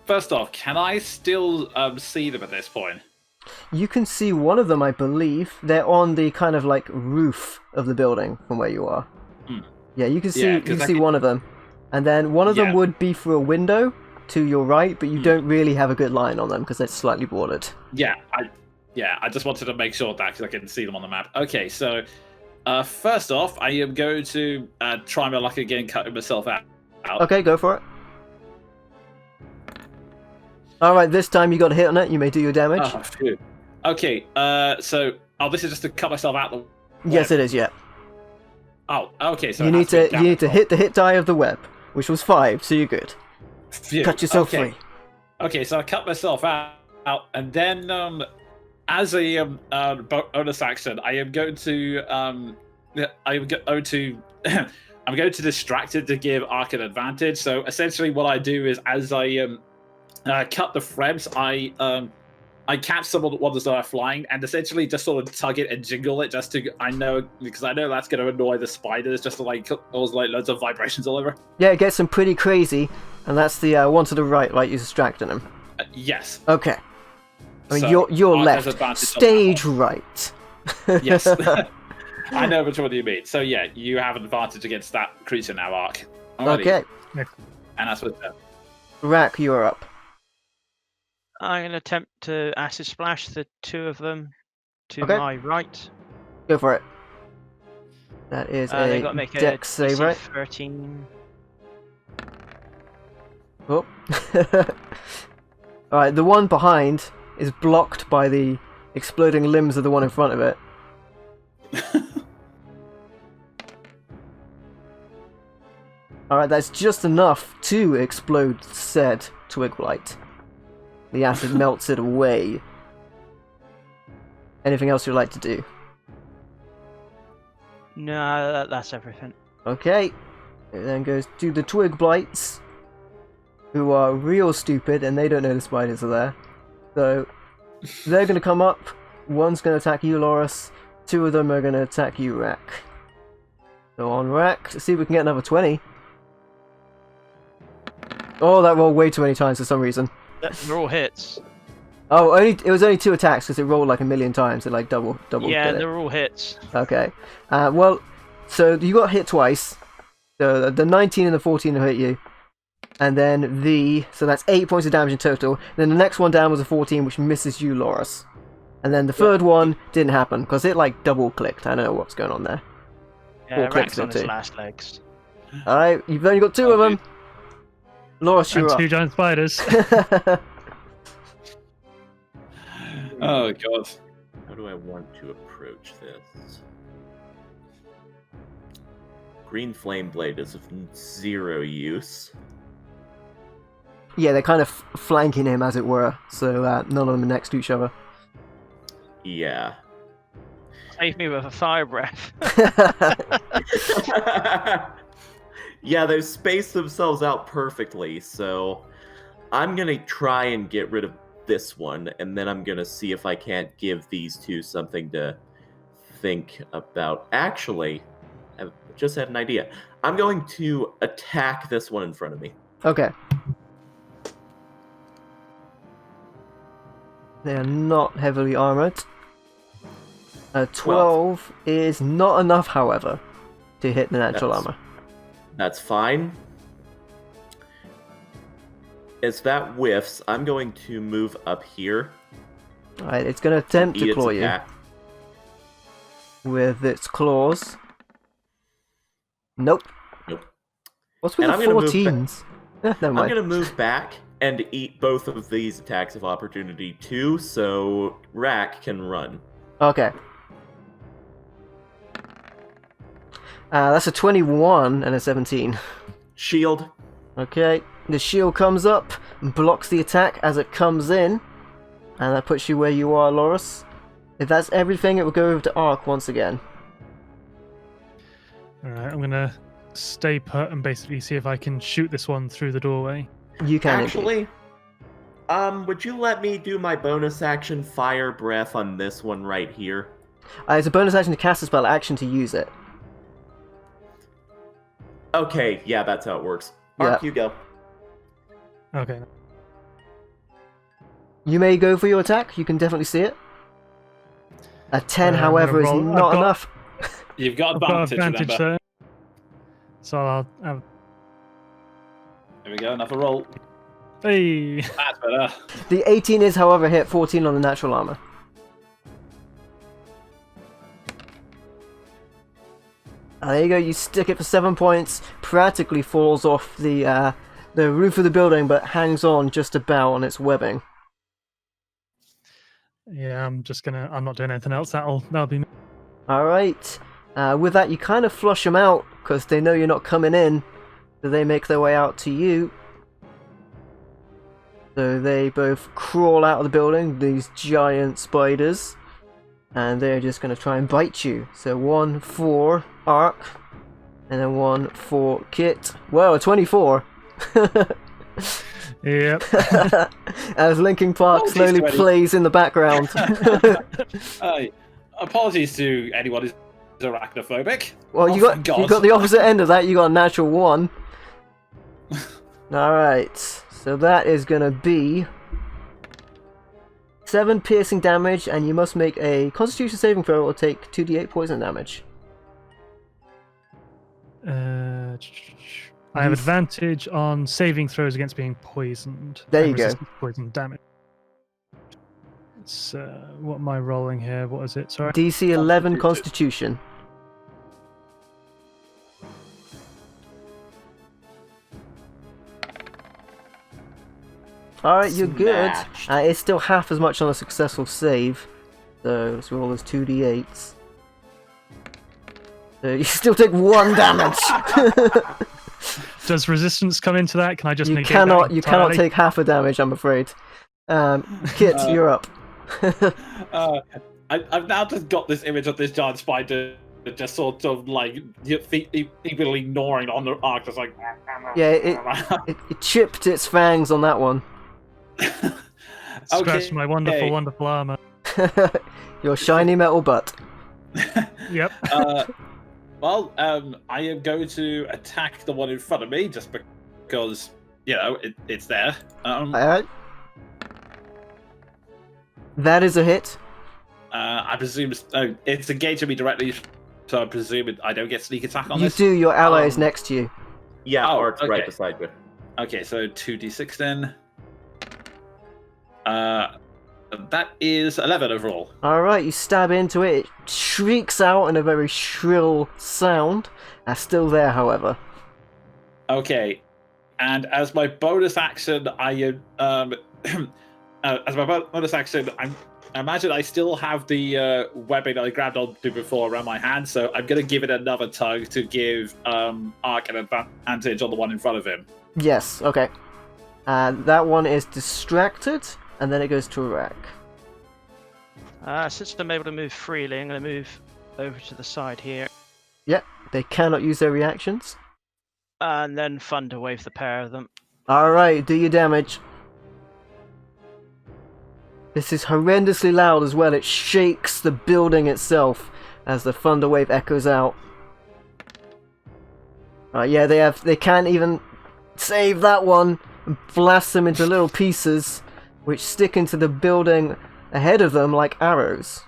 First off, can I still see them at this point? You can see one of them, I believe. They're on the kind of like roof of the building from where you are. Yeah, you can see one of them. And then one of them would be through a window to your right, but you don't really have a good line on them because they're slightly bordered. Yeah, I just wanted to make sure of that because I couldn't see them on the map. Okay, so first off, I am going to try my luck again, cutting myself out. Okay, go for it. Alright, this time you got a hit on it. You may do your damage. Oh, phew. Okay, so this is just to cut myself out the web. Yes, it is, yeah. Oh, okay, so you need to hit the hit die of the web, which was 5, so you're good. Phew. Cut yourself free. Okay, so I cut myself out, and then as a bonus action, I am going to I'm going to distract it to give Ark an advantage. So essentially, what I do is as I cut the threads, I catch some of the ones that are flying and essentially just sort of tug it and jingle it just to because I know that's going to annoy the spiders just to cause loads of vibrations all over. Yeah, it gets them pretty crazy, and that's the one to the right, like you're distracting them. Yes. Okay. I mean, So, you're Ark has left. advantage on Stage right. Yes. I know which one you mean. So yeah, you have an advantage against that creature now, Ark. Alrighty. Okay. And that's what. Rack, you're up. I'm going to attempt to acid splash the two of them to Okay. my right. Go for it. That is They a got to make dex a save, right? 13. Oh. Alright, the one behind is blocked by the exploding limbs of the one in front of it. Alright, that's just enough to explode said twig blight. The acid melts it away. Anything else you'd like to do? No, that's everything. Okay. It then goes to the twig blights, who are real stupid and they don't know the spiders are there. So they're going to come up. One's going to attack you, Loris. 2 of them are going to attack you, Rack. So on Rack, let's see if we can get another 20. Oh, that rolled way too many times for some reason. They're all hits. Oh, it was only 2 attacks because it rolled like a million times. It like double. Yeah, did it. they're all hits. Okay. Well, so you got hit twice. So the 19 and the 14 will hit you. And then so that's 8 points of damage in total. And then the next one down was a 14, which misses you, Loris. And then the third one didn't happen because it like double clicked. I don't know what's going on there. Yeah, All clicks Rack's on it his too. last legs. Alright, you've only got 2 of them. Loris, you're And up. 2 giant spiders. Oh god. How do I want to approach this? Green Flame Blade is of 0 use. Yeah, they're kind of flanking him, as it were. So none of them are next to each other. Yeah. Save me with a fire breath. Yeah, they've spaced themselves out perfectly, so I'm gonna try and get rid of this one, and then I'm gonna see if I can't give these 2 something to think about. Actually, I've just had an idea. I'm going to attack this one in front of me. Okay. They are not heavily armored. 12 is not enough, however, to hit the natural armor. That's fine. As that whiffs, I'm going to move up here. Alright, it's going to attempt eat to its claw you attack. with its claws. Nope. Nope. What's with And the I'm gonna move 14s? Never I'm mind. going to move back and eat both of these attacks of opportunity too, so Rack can run. Okay. That's a 21 and a 17. Shield. Okay, the shield comes up and blocks the attack as it comes in. And that puts you where you are, Loris. If that's everything, it will go over to Ark once again. Alright, I'm gonna stay put and basically see if I can shoot this one through the doorway. You can Actually, Would you let me do my bonus action fire breath on this one right here? It's a bonus action to cast a spell, action to use it. Okay, yeah, that's how it works. Mark, you go. Okay. You may go for your attack. You can definitely see it. A 10, I'm however, is gonna roll- not I've got- enough. You've got I've got advantage, advantage remember. there. So I'll have. Here we go, another roll. Hey! That's better. The 18 is, however, hit 14 on the natural armor. There you go. You stick it for 7 points. Practically falls off the roof of the building, but hangs on just about on its webbing. Yeah, I'm not doing anything else. That'll be me. All right. With that, you kind of flush them out because they know you're not coming in. So they make their way out to you. So they both crawl out of the building, these giant spiders, and they're just going to try and bite you. So 1 for Ark, and then 1 for Kit. Whoa, a 24! Yep. As Linkin Park Apologies slowly to any- plays in the background. Apologies to anyone who's arachnophobic. Well, Oh, you thank God. got the opposite end of that. You got a natural 1. All right, so that is gonna be 7 piercing damage, and you must make a Constitution saving throw or take 2d8 poison damage. I have advantage on saving throws against being poisoned. There and you go. resistant to poison damage. It's what am I rolling here? What is it? Sorry. DC 11 Constitution. Constitution. Alright, you're good. Smashed. It's still half as much on a successful save. So let's roll those 2d8s. So you still take 1 damage. Does resistance come into that? Can I just you negate cannot that you cannot entirely? take half a damage, I'm afraid. Kit, you're up. I've now just got this image of this giant spider that just sort of like eagerly gnawing on the arc, just like. Yeah, it chipped its fangs on that one. Scratch my wonderful, Okay. wonderful armor. Your shiny metal butt. Yep. Well, I am going to attack the one in front of me just because it's there. Alright. That is a hit. I presume it's engaging me directly, so I presume I don't get sneak attack on You this. do, your ally is next to you. Yeah, Oh, Art's okay. right beside you. Okay, so 2d6 then. That is 11 overall. Alright, you stab into it, it shrieks out in a very shrill sound. Still there, however. Okay, and as my bonus action, I imagine I still have the webbing that I grabbed onto before around my hand, so I'm going to give it another tug to give Ark an advantage on the one in front of him. Yes, okay. That one is distracted, and then it goes to Rack. Since I'm able to move freely, I'm going to move over to the side here, Yep, they cannot use their reactions. and then thunder wave the pair of them. Alright, do your damage. This is horrendously loud as well. It shakes the building itself as the thunder wave echoes out. Yeah, they can't even save that one and blast them into little pieces, which stick into the building ahead of them like arrows.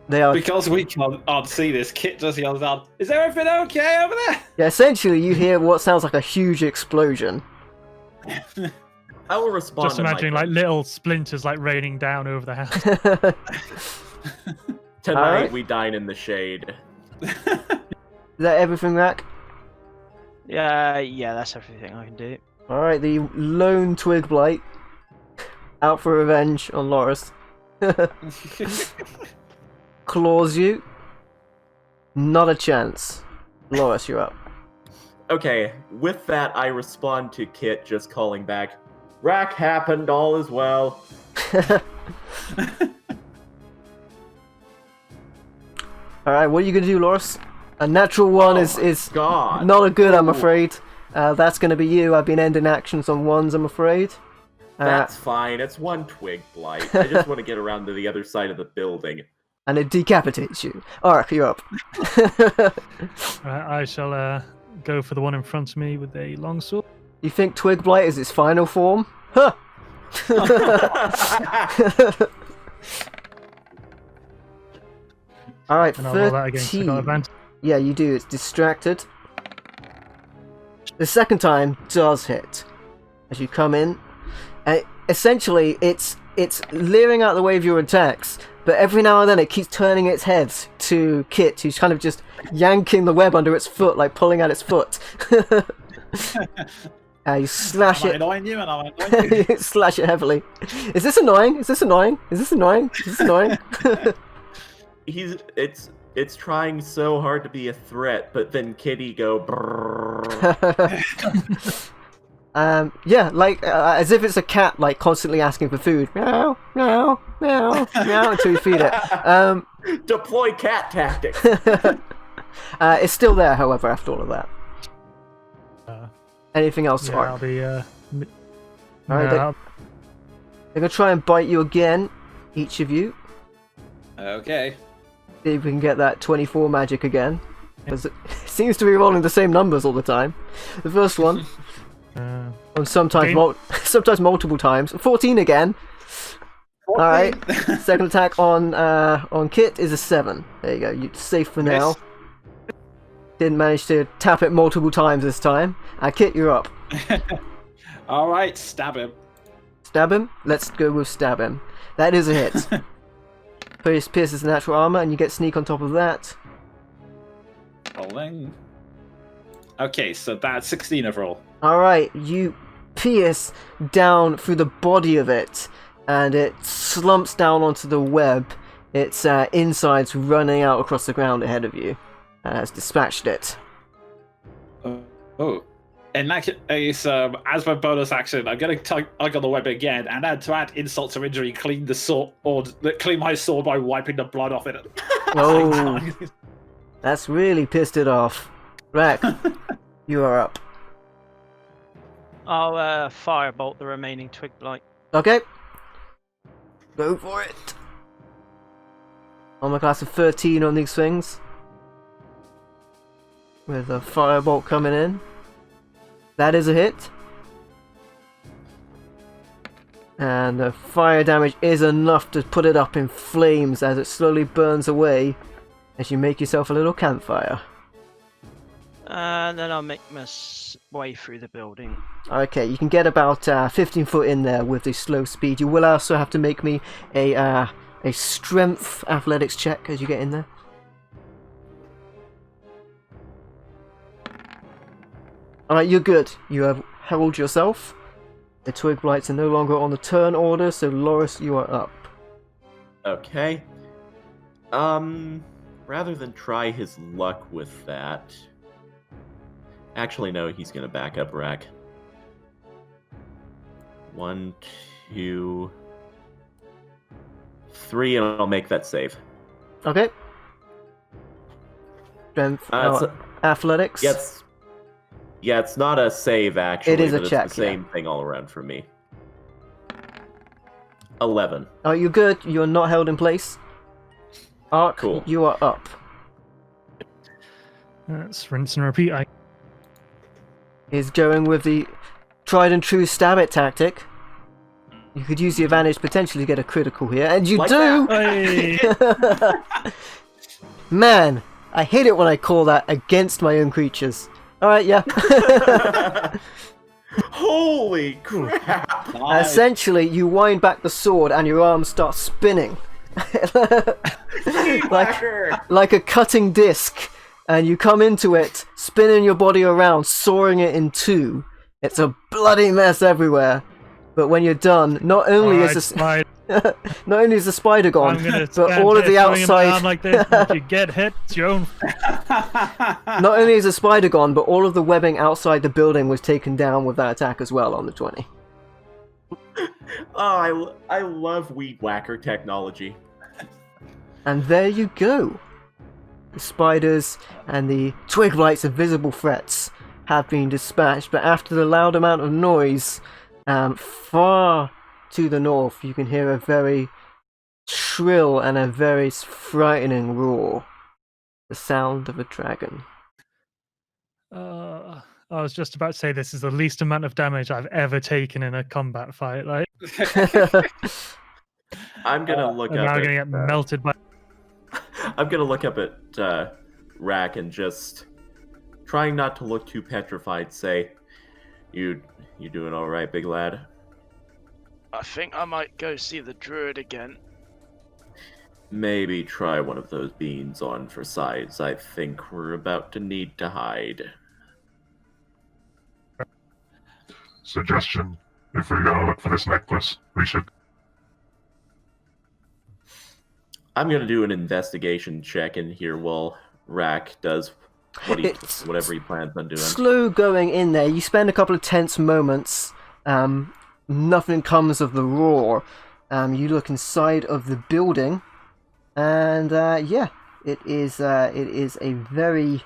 They are. Because we can't see this, Kit just yells out, "Is everything okay over there?" Yeah, essentially, you hear what sounds like a huge explosion. I will respond. Just imagining like little splinters like raining down over the house. Tonight Alright. we dine in the shade. Is that everything, Rack? Yeah, that's everything I can do. Alright, the lone twig blight. Out for revenge on Loris. Claws you. Not a chance. Loris, you're up. Okay, with that, I respond to Kit just calling back, "Rack happened, all is well." Alright, what are you gonna do, Loris? A natural one Oh is God. not a good, I'm Ooh. afraid. That's going to be you. I've been ending actions on ones, I'm afraid. That's fine. It's one twig blight. I just want to get around to the other side of the building. And it decapitates you. Alright, you're up. I shall go for the one in front of me with a longsword. You think Twig Blight is its final form? Huh! Alright, And I'll roll that against the 13. advantage. Yeah, you do. It's distracted. The second time does hit. As you come in. Essentially, it's leering out the way of your attacks, but every now and then it keeps turning its head to Kit, who's kind of just yanking the web under its foot, like pulling at its foot. You slash it. Annoying you, and I'm annoying you. Slash it heavily. Is this annoying? Is this annoying? Is this annoying? Is this annoying? It's trying so hard to be a threat, but then Kitty go brrrr. Yeah, like as if it's a cat, like constantly asking for food. Meow, meow, meow, meow until you feed it. Deploy cat tactics. It's still there, however, after all of that. Anything else? Yeah, Ark? I'll be. Alright, No, They're gonna try and bite you again, each of you. Okay. See if we can get that 24 magic again. Because it seems to be rolling the same numbers all the time. The first one, and sometimes sometimes multiple times. 14 again. Alright. Second attack on Kit is a 7. There you go. You're safe for now. Miss. Didn't manage to tap it multiple times this time. Kit, you're up. Alright, stab him. Stab him? Let's go with stab him. That is a hit. Pierces the natural armor, and you get sneak on top of that. Rolling. Okay, so that's 16 overall. Alright, you pierce down through the body of it, and it slumps down onto the web. Its insides running out across the ground ahead of you. Has dispatched it. Oh. In that case, as my bonus action, I'm going to tug on the web again, and add to add insult to injury, clean the sword, or clean my sword by wiping the blood off it. Oh, that's really pissed it off. Rack, you are up. I'll firebolt the remaining twig blight. Okay. Go for it. On my class of 13 on these things. With a firebolt coming in. That is a hit. And the fire damage is enough to put it up in flames as it slowly burns away as you make yourself a little campfire. And then I'll make my way through the building. Okay, you can get about 15 foot in there with the slow speed. You will also have to make me a strength athletics check as you get in there. Alright, you're good. You have held yourself. The twig blights are no longer on the turn order, so Loris, you are up. Okay. Rather than try his luck with that... Actually, no, he's gonna back up Rack. 1, 2, 3, and I'll make that save. Okay. Strength, athletics. Yeah, it's not a save, actually. It is a but check, it's the same thing all around for me. 11. Oh, you're good. You're not held in place. Ark, Cool. you are up. Let's rinse and repeat. Is going with the tried and true stab it tactic. You could use the advantage potentially to get a critical here, and you Like do! Hey. Man, I hate it when I call that against my own creatures. Alright, yeah. Holy crap! Nice. Essentially, you wind back the sword and your arms start spinning. like a cutting disc. And you come into it, spinning your body around, sawing it in two. It's a bloody mess everywhere. But when you're done, not only is the spider gone, but all of the outside. Like this, if you get hit, it's your own. Not only is the spider gone, but all of the webbing outside the building was taken down with that attack as well on the 20. Oh, I love weed whacker technology. And there you go. The spiders and the twig blights of visible threats have been dispatched, but after the loud amount of noise, far to the north, you can hear a very shrill and a very frightening roar. The sound of a dragon. I was just about to say this is the least amount of damage I've ever taken in a combat fight. Like, I'm gonna look and up. now I'm At, gonna get melted by. I'm gonna look up at Rack and just trying not to look too petrified. Say, you doing all right, big lad? I think I might go see the druid again. Maybe try one of those beans on for size. I think we're about to need to hide. Suggestion: if we're gonna look for this necklace, we should. I'm gonna do an investigation check in here while Rack does whatever he plans on doing. Slow going in there. You spend a couple of tense moments. Nothing comes of the roar. You look inside of the building, and it is a very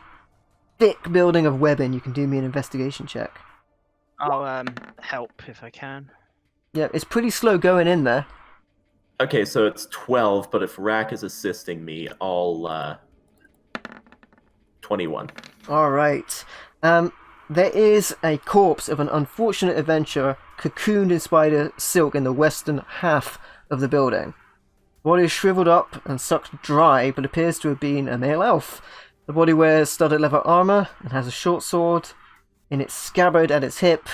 thick building of webbing. You can do me an investigation check. I'll help if I can. Yeah, it's pretty slow going in there. Okay, so it's 12, but if Rack is assisting me, I'll 21. All right. There is a corpse of an unfortunate adventurer cocooned in spider silk in the western half of the building. The body is shriveled up and sucked dry, but appears to have been a male elf. The body wears studded leather armor and has a short sword in its scabbard at its hip,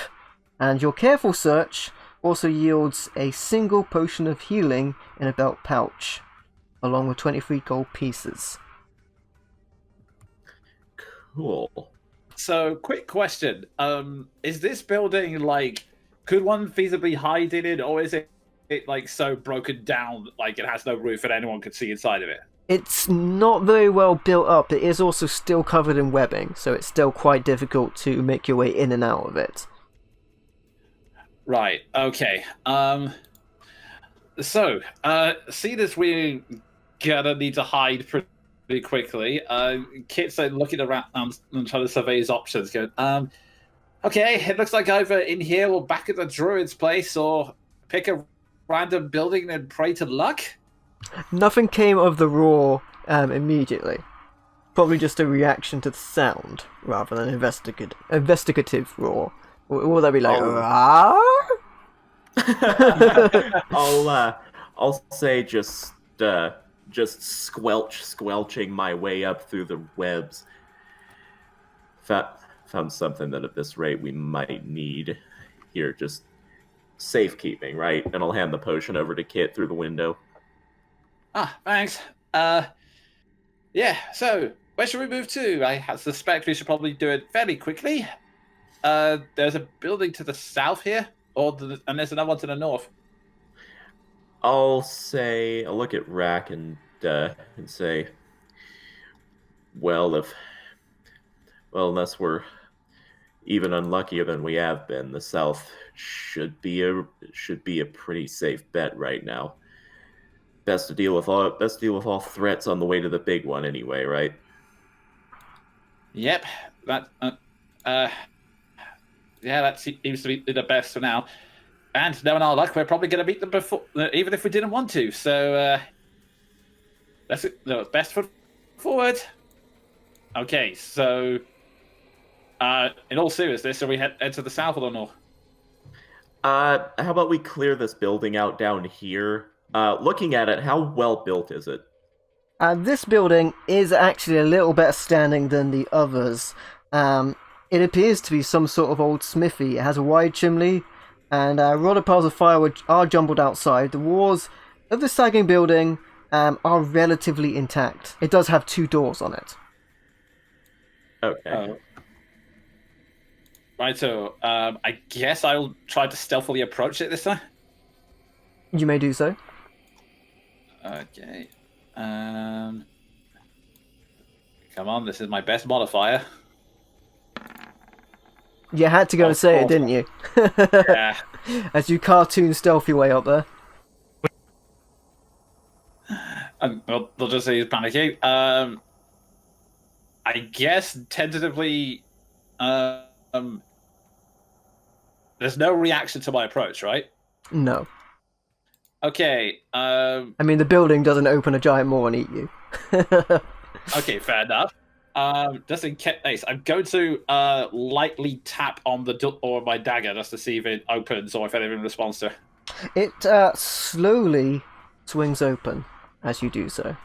and your careful search also yields a single potion of healing in a belt pouch, along with 23 gold pieces. Cool. So, quick question. Is this building, like, could one feasibly hide in it, or is it like, so broken down, like, it has no roof and anyone could see inside of it? It's not very well built up. It is also still covered in webbing, so it's still quite difficult to make your way in and out of it. Right, okay. So, seeing as we're gonna need to hide pretty quickly, Kit's looking around and trying to survey his options, going, okay, it looks like either in here or back at the druid's place, or pick a random building and pray to luck? Nothing came of the roar immediately. Probably just a reaction to the sound, rather than investigative roar. Will that be like, I'll say just squelching my way up through the webs. Found something that at this rate we might need. Here, just safekeeping, right? And I'll hand the potion over to Kit through the window. Ah, thanks. Yeah, so, where should we move to? I suspect we should probably do it fairly quickly. There's a building to the south here, and there's another one to the north. I'll look at Rack and say, unless we're even unluckier than we have been, the south should be a pretty safe bet right now. Best to deal with all threats on the way to the big one anyway, right? Yep, that seems to be the best for now. And knowing our luck, we're probably going to beat them before, even if we didn't want to. So, that's it. No, best foot forward. Okay, so, in all seriousness, are we head to the south or the north? How about we clear this building out down here? Looking at it, how well built is it? This building is actually a little better standing than the others. It appears to be some sort of old smithy. It has a wide chimney, and rotted piles of firewood are jumbled outside. The walls of the sagging building are relatively intact. It does have 2 doors on it. Okay. Right, so I guess I'll try to stealthily approach it this time. You may do so. Okay. Come on, this is my best modifier. You had to go and say it, didn't you? Yeah. As you cartoon stealth your way up there. Well, they'll just say he's panicking. I guess tentatively, There's no reaction to my approach, right? No. Okay. I mean, the building doesn't open a giant maw and eat you. Okay, fair enough. Just in case, I'm going to lightly tap on the door or my dagger just to see if it opens or if anyone responds to it. It slowly swings open as you do so.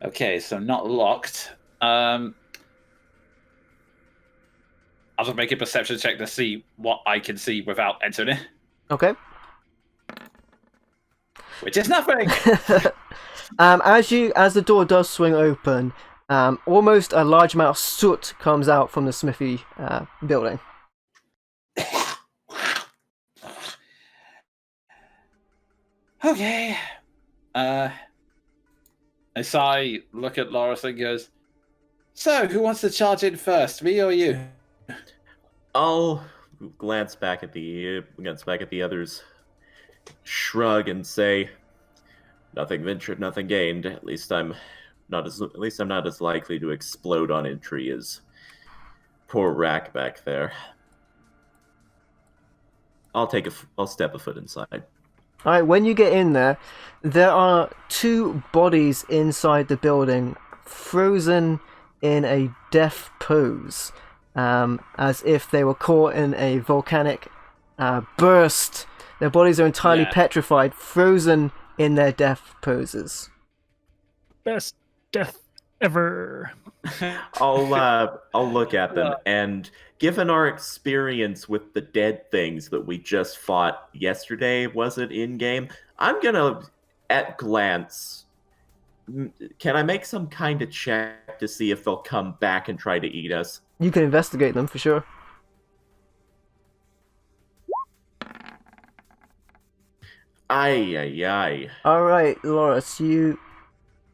Okay, so not locked. I'll just make a perception check to see what I can see without entering it. Okay. Which is nothing! As the door does swing open, almost a large amount of soot comes out from the smithy building. Okay. As I look at Loris and goes, so, who wants to charge in first, me or you? I'll glance back at the others, shrug, and say, "Nothing ventured, nothing gained. At least I'm not as likely to explode on entry as poor Rack back there." I'll step a foot inside. Alright, when you get in there are 2 bodies inside the building, frozen in a death pose, as if they were caught in a volcanic burst. Their bodies are entirely petrified, frozen in their death poses. Best death ever. I'll look at them, and given our experience with the dead things that we just fought yesterday, was it in game? I'm gonna, at glance, can I make some kind of check to see if they'll come back and try to eat us? You can investigate them for sure. Aye. Alright, Loris, you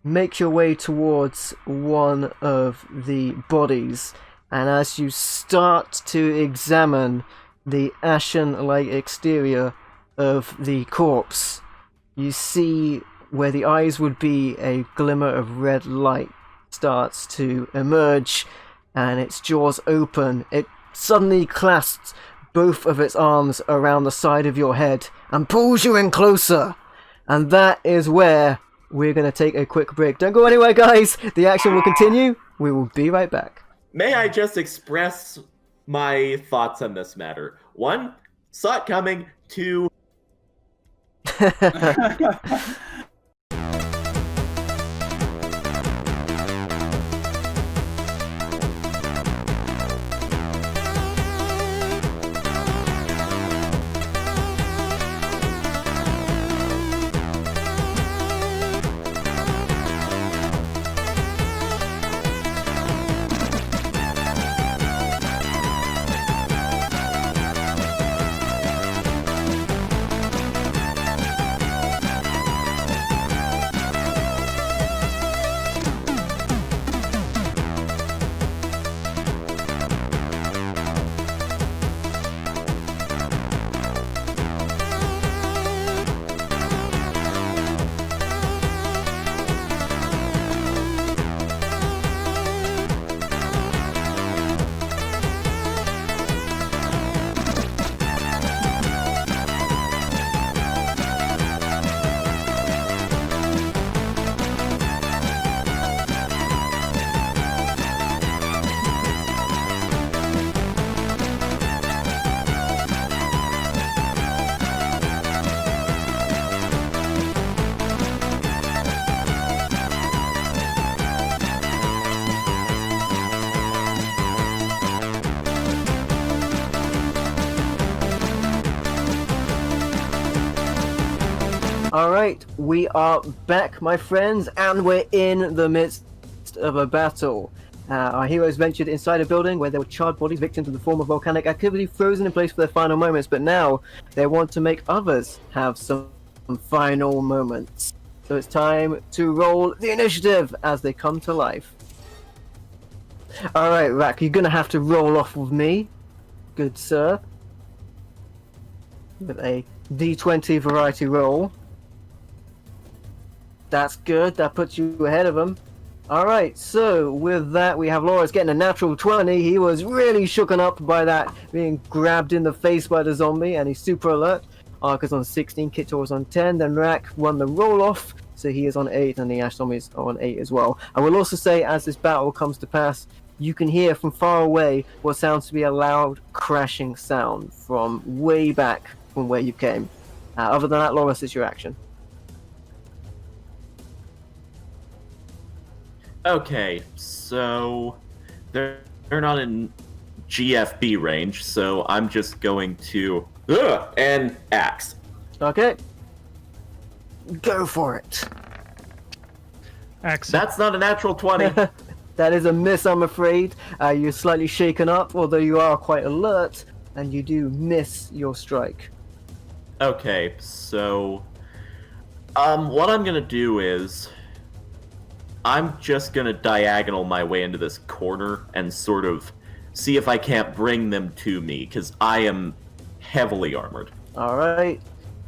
make your way towards one of the bodies, and as you start to examine the ashen-like exterior of the corpse, you see where the eyes would be a glimmer of red light starts to emerge, and its jaws open. It suddenly clasps both of its arms around the side of your head and pulls you in closer. And that is where we're going to take a quick break. Don't go anywhere, guys. The action will continue. We will be right back. May I just express my thoughts on this matter? 1, saw it coming. 2, Alright, we are back, my friends, and we're in the midst of a battle. Our heroes ventured inside a building where there were charred bodies, victims of the form of volcanic activity, frozen in place for their final moments, but now they want to make others have some final moments. So it's time to roll the initiative as they come to life. Alright, Rack, you're gonna have to roll off with me, good sir. With a D20 variety roll. That's good, that puts you ahead of them. Alright, so with that, we have Loris getting a natural 20. He was really shooken up by that being grabbed in the face by the zombie, and he's super alert. Ark is on 16, Kitor is on 10, then Rak won the roll-off, so he is on 8, and the Ash Zombies are on 8 as well. I will also say, as this battle comes to pass, you can hear from far away what sounds to be a loud crashing sound from way back from where you came. Other than that, Loris, it's your action. Okay, so they're not in GFB range, so I'm just going to and axe. Okay. Go for it. Excellent. That's not a natural 20. That is a miss, I'm afraid. You're slightly shaken up, although you are quite alert, and you do miss your strike. Okay, so what I'm gonna do is I'm just gonna diagonal my way into this corner and sort of see if I can't bring them to me, because I am heavily armored. Alright.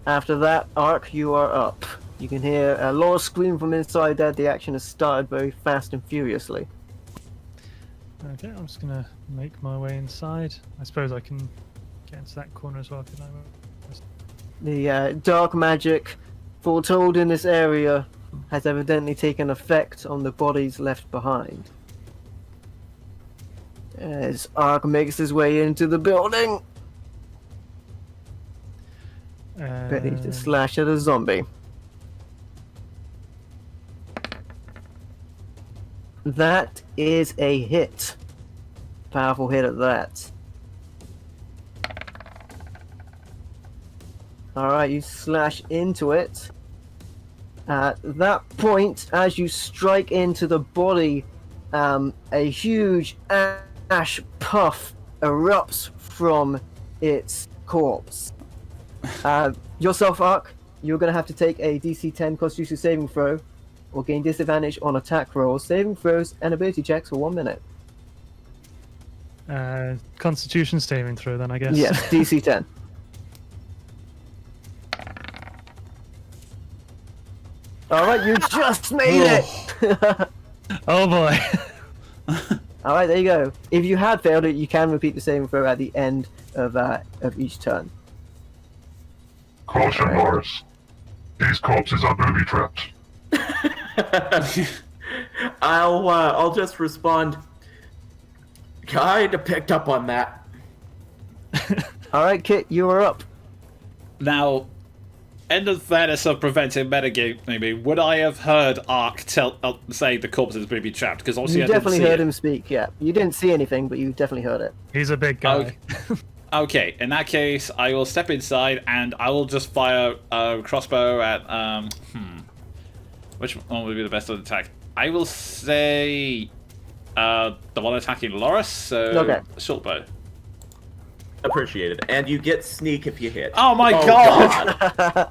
After that, Ark, you are up. You can hear Laura scream from inside there. The action has started very fast and furiously. Okay, I'm just gonna make my way inside. I suppose I can get into that corner as well, can I? The dark magic foretold in this area has evidently taken effect on the bodies left behind. As Ark makes his way into the building, ready to slash at a zombie. That is a hit. Powerful hit at that. Alright, you slash into it. At that point, as you strike into the body, a huge ash puff erupts from its corpse. Yourself, Ark, you're going to have to take a DC 10 Constitution saving throw, or gain disadvantage on attack rolls, saving throws, and ability checks for 1 minute. Constitution saving throw, then, I guess. Yes, DC 10. Alright, you just made it! Oh boy. Alright, there you go. If you had failed it, you can repeat the saving throw at the end of each turn. Caution, Loris. These corpses are booby trapped. I'll just respond. Kinda picked up on that. Alright, Kit, you are up. Now, in the fairness of preventing metagame, maybe would I have heard Ark say the corpse is booby trapped? Because obviously You I didn't definitely see heard it. him speak, yeah. You didn't see anything, but you definitely heard it. He's a big guy. Okay, in that case, I will step inside and I will just fire a crossbow at which one would be the best attack? I will say the one attacking Loris, so Okay. short bow. Appreciated. And you get sneak if you hit. Oh my god!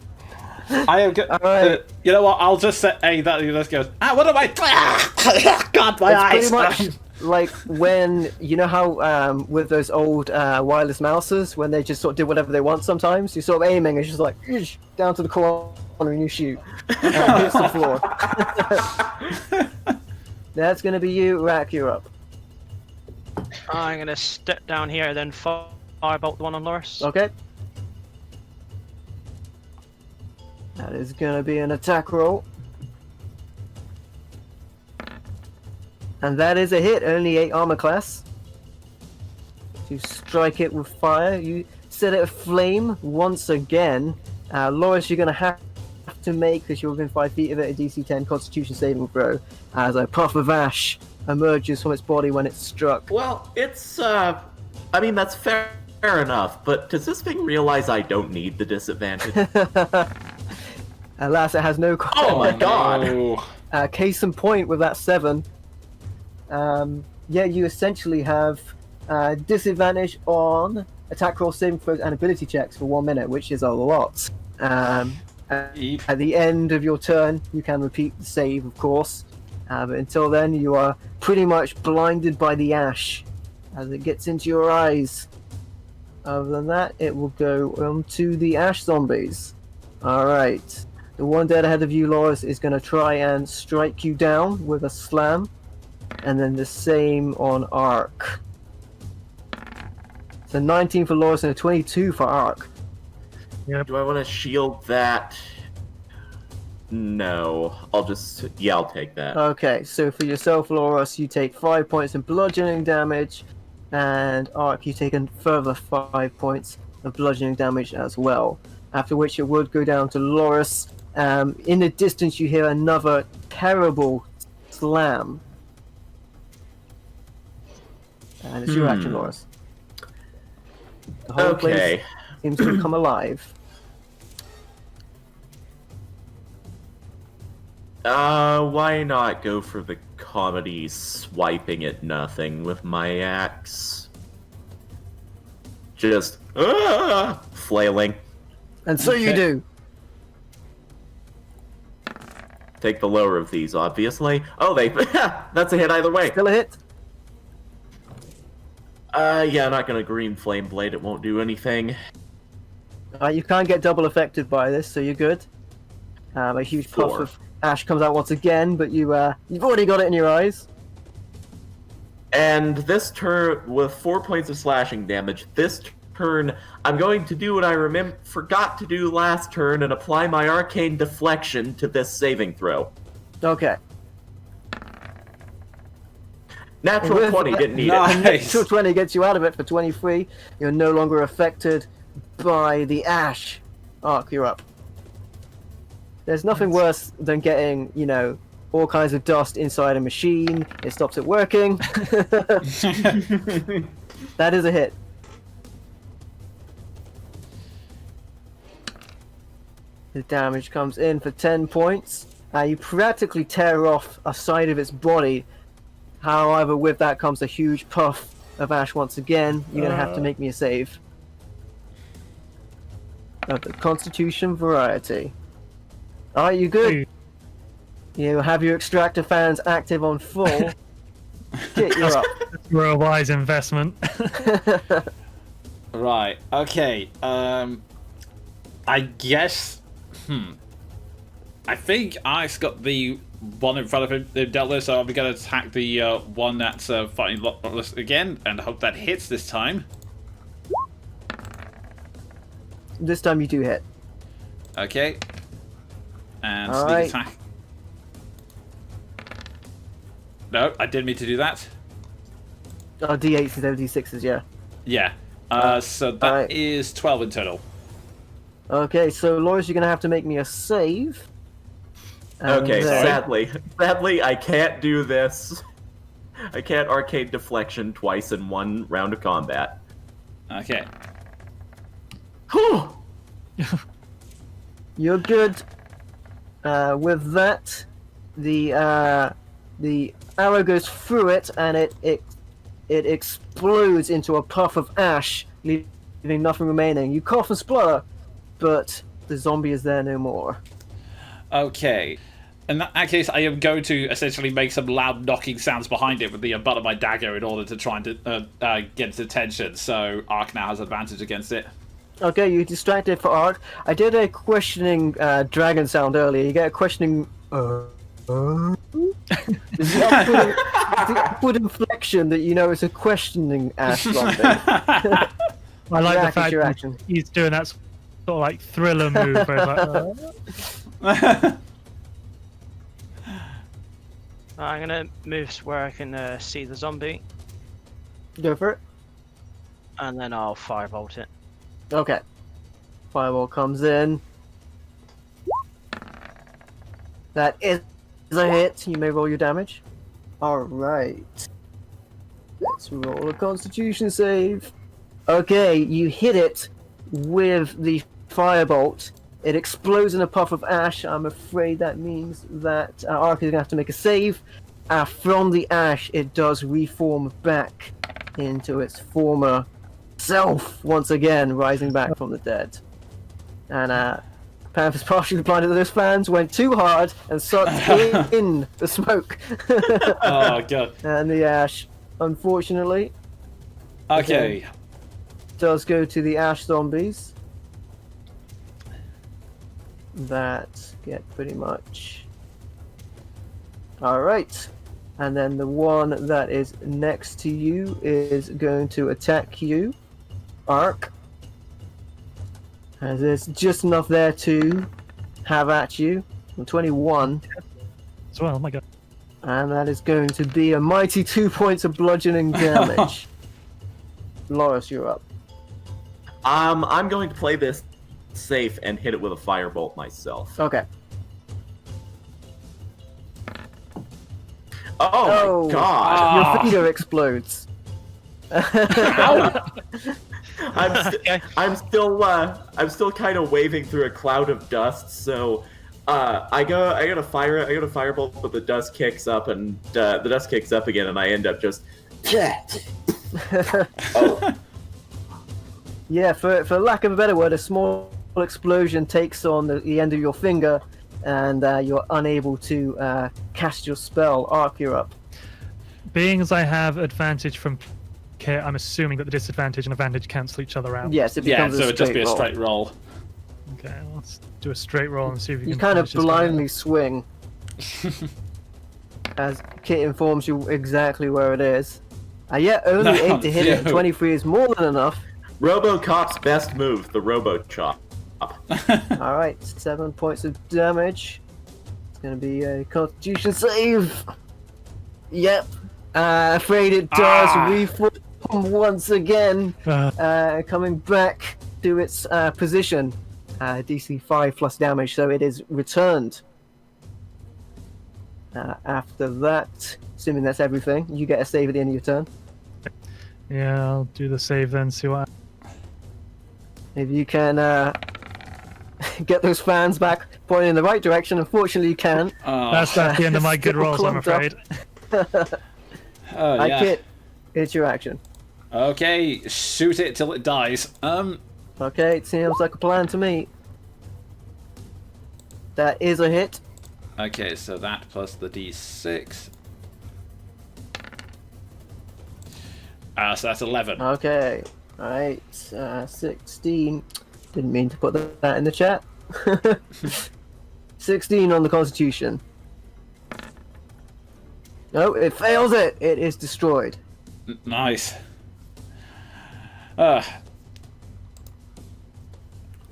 I am good. Alright. You know what? I'll just say, hey, that just goes. What am I? God, my eyes. It's pretty much like when, you know how with those old wireless mouses, when they just sort of did whatever they want sometimes, you're sort of aiming, it's just like, down to the corner and you shoot. Hits the floor. That's going to be you, Rak, you're up. I'm gonna step down here, then firebolt the one on Loris. Okay. That is going to be an attack roll. And that is a hit, only 8 armor class. To strike it with fire, you set it aflame once again. Loris, you're going to have to make, because you're within 5 feet of it, a DC 10 Constitution saving throw, as a puff of ash emerges from its body when it's struck. Well, it's, I mean, that's fair enough, but does this thing realize I don't need the disadvantage? Alas, it has no... Oh my god! Oh. Case in point with that 7. Yeah, you essentially have disadvantage on attack roll, saving throws, and ability checks for 1 minute, which is a lot. At the end of your turn, you can repeat the save, of course. But until then, you are pretty much blinded by the ash as it gets into your eyes. Other than that, it will go on to the ash zombies. Alright. The one dead ahead of you, Loris, is going to try and strike you down with a slam. And then the same on Ark. So 19 for Loris and a 22 for Ark. Do I want to shield that? No. I'll take that. Okay, so for yourself, Loris, you take 5 points of bludgeoning damage. And Ark, you take a further 5 points of bludgeoning damage as well. After which it would go down to Loris. In the distance, you hear another terrible slam. And it's your action, Loris. The whole place seems to come alive. Why not go for the comedy swiping at nothing with my axe? Just, flailing. And so you do. Take the lower of these, obviously. Oh, that's a hit either way. Still a hit. Yeah, I'm not gonna green flame blade. It won't do anything. You can't get double affected by this, so you're good. A huge puff 4. of ash comes out once again, but you've already got it in your eyes. And this turn, with 4 points of slashing damage, this turn, I'm going to do what I forgot to do last turn and apply my arcane deflection to this saving throw. Okay. Natural 20 didn't need it. Natural 20 gets you out of it for 23. You're no longer affected by the ash. Ark, you're up. There's nothing worse than getting, all kinds of dust inside a machine. It stops it working. That is a hit. The damage comes in for 10 points. You practically tear off a side of its body. However, with that comes a huge puff of ash once again. You're going to have to make me a save. Of the Constitution variety. Alright, you good? You have your extractor fans active on full. Kit, you're up. We're a wise investment. Right. Okay. I guess. I think Ice got the one in front of him they've dealt with, so I'm gonna attack the one that's fighting Lotless again, and hope that hits this time. This time you do hit. Okay. And All sneak right. attack. No, I didn't mean to do that. Oh, D8s instead of D6s, yeah. Yeah. So that is 12 in total. Okay, so Loris, you're gonna have to make me a save. Okay, then- sadly, I can't do this. I can't arcane deflection twice in one round of combat. Okay. Whew. You're good. With that, the arrow goes through it, and it explodes into a puff of ash, leaving nothing remaining. You cough and splutter, but the zombie is there no more. Okay. In that case, I am going to essentially make some loud knocking sounds behind it with the butt of my dagger in order to try and get its attention. So Ark now has advantage against it. Okay, you distracted for Ark. I did a questioning dragon sound earlier. You get a questioning. Is the upward inflection that you know it's a questioning ash zombie. I like the Jack, it's fact your that action. he's doing that sort of like thriller move where it's like, I'm gonna move where I can see the zombie, Go for it. and then I'll firebolt it. Okay. Fireball comes in. That is a hit. You may roll your damage. Alright. Let's roll a Constitution save. Okay, you hit it with the firebolt. It explodes in a puff of ash. I'm afraid that means that Ark is going to have to make a save. From the ash, it does reform back into its former self once again, rising back from the dead. And Panther's partially blinded to those fans, went too hard and sucked in the smoke. Oh, God. And the ash, unfortunately, Okay. does go to the ash zombies. that get pretty much. Alright. And then the one that is next to you is going to attack you. Arc. As there's just enough there to have at you. 21. As well, oh my god. And that is going to be a mighty 2 points of bludgeoning damage. Loris, you're up. I'm going to play this safe and hit it with a firebolt myself. Okay. Oh my god! Your finger explodes. I'm still kind of waving through a cloud of dust. So, I go to firebolt, but the dust kicks up, and the dust kicks up again, and I end up just. Oh. Yeah, for lack of a better word, a small explosion takes on the end of your finger, and you're unable to cast your spell. Arc, you're up. Being as I have advantage from Kit, I'm assuming that the disadvantage and advantage cancel each other out. Yes, it Yeah, becomes so a it'd just be a roll. straight roll. Okay, let's do a straight roll and see if you You can kind of finish this guy blindly off. swing as Kit informs you exactly where it is. Yeah, only 8 to hit it, and No. 23 is more than enough. RoboCop's best move, the RoboChop. Alright, 7 points of damage. It's going to be a Constitution save. Yep. Afraid it does reform once again, coming back to its position. DC 5 plus damage, so it is returned. After that, assuming that's everything, you get a save at the end of your turn. Yeah, I'll do the save then, see what If you can get those fans back pointing in the right direction, unfortunately you can't. That's the end of my good Still rolls, I'm clumped up. afraid. Yeah. Kit, it's your action. Okay, shoot it till it dies. Okay, it seems like a plan to me. That is a hit. Okay, so that plus the d6. So that's 11. Okay, alright, 16. Didn't mean to put that in the chat. 16 on the Constitution. No, it fails it! It is destroyed. Nice. And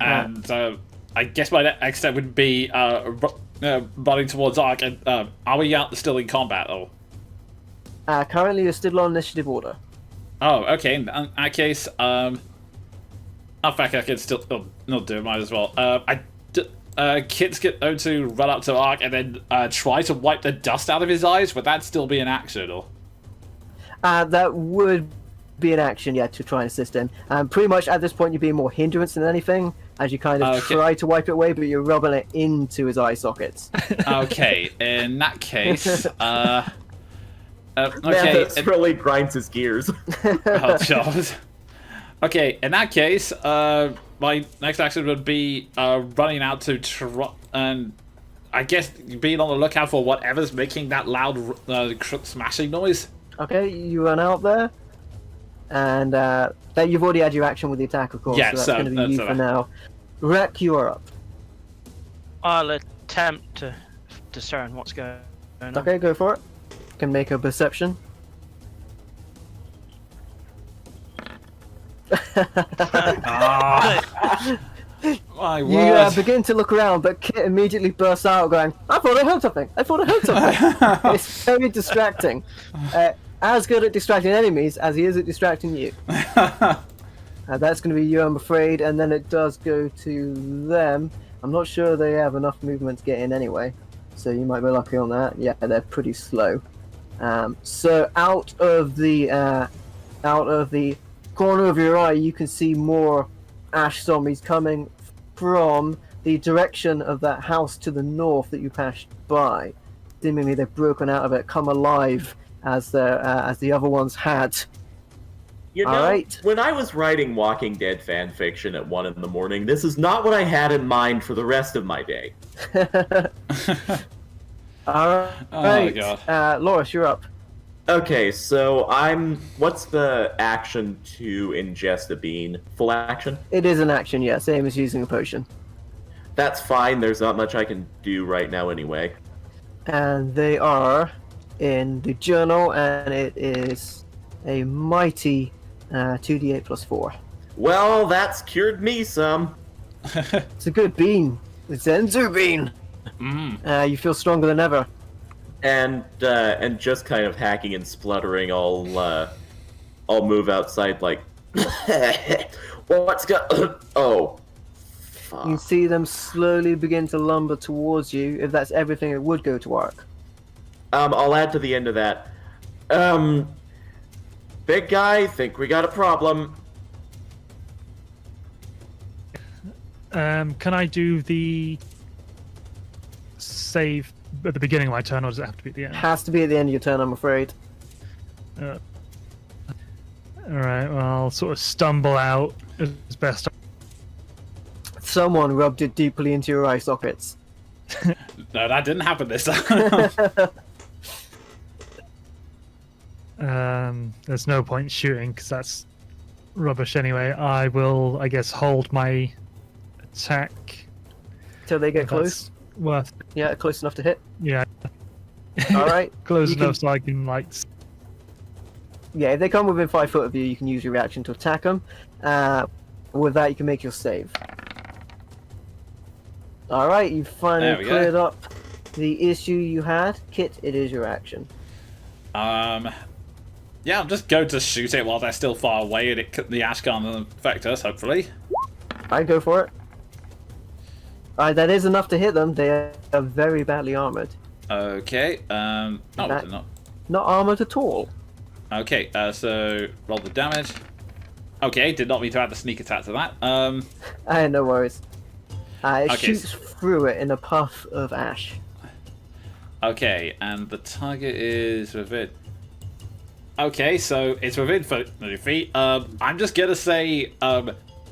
I guess my next step would be running towards Ark. And are we still in combat, though? Currently you're still on initiative order. Oh, okay. In that case, in fact, I can still not do it. Might as well. Kit's going to run up to Ark and then try to wipe the dust out of his eyes. Would that still be an action, or? That would be an action, yeah, to try and assist him. Pretty much at this point you're being more hindrance than anything, as you kind of try to wipe it away, but you're rubbing it into his eye sockets. Okay, in that case, Man, okay. this really grinds his gears. Oh, God. Okay, in that case, my next action would be running out to try and I guess being on the lookout for whatever's making that loud smashing noise. Okay, you run out there, and that you've already had your action with the attack, of course. Yeah, so that's so going to be that's you for alright. now. Rek, you are up. I'll attempt to discern what's going on. Okay, go for it. You can make a perception. My You word. begin to look around, but Kit immediately bursts out, going, "I thought I heard something! I thought I heard something!" It's very distracting. As good at distracting enemies as he is at distracting you. That's going to be you, I'm afraid, and then it does go to them. I'm not sure they have enough movement to get in anyway, so you might be lucky on that. Yeah, they're pretty slow. So out of the corner of your eye, you can see more ash zombies coming from the direction of that house to the north that you passed by. Seemingly they've broken out of it, come alive as the other ones had. You know, Alright. when I was writing Walking Dead fan fiction at 1 in the morning, this is not what I had in mind for the rest of my day. Alright. Oh, God. Loris, you're up. Okay, so what's the action to ingest a bean? Full action? It is an action, yeah, same as using a potion. That's fine. There's not much I can do right now anyway. And they are in the journal, and it is a mighty 2d8 plus 4. Well, that's cured me some. It's a good bean. It's Enzu bean. You feel stronger than ever. And just kind of hacking and spluttering, I'll move outside like, what's oh, fuck. You can see them slowly begin to lumber towards you. If that's everything, it would go to Ark. I'll add to the end of that. Big guy, think we got a problem. Can I do the save at the beginning of my turn, or does it have to be at the end? Has to be at the end of your turn, I'm afraid. Alright, well, I'll sort of stumble out as best Someone rubbed it deeply into your eye sockets. No, that didn't happen this time. There's no point shooting because that's rubbish anyway. I will, I guess, hold my attack. Till they get if close. that's Worth. Yeah, close enough to hit. Yeah. Alright. Close You enough so I can like. Yeah, if they come within 5 foot of you, you can use your reaction to attack them. With that, you can make your save. Alright, you There finally we go. cleared up the issue you had. Kit, it is your action. Yeah, I'll just go to shoot it while they're still far away, and the ash can't affect us, hopefully. I'd go for it. That is enough to hit them. They are very badly armored. Okay, oh, That- they're not. Not armored at all. Okay, so roll the damage. Okay, did not mean to add the sneak attack to that. No worries. It Okay, shoots through it in a puff of ash. Okay, and the target is within. Okay, so it's within 30 feet. I'm just gonna say,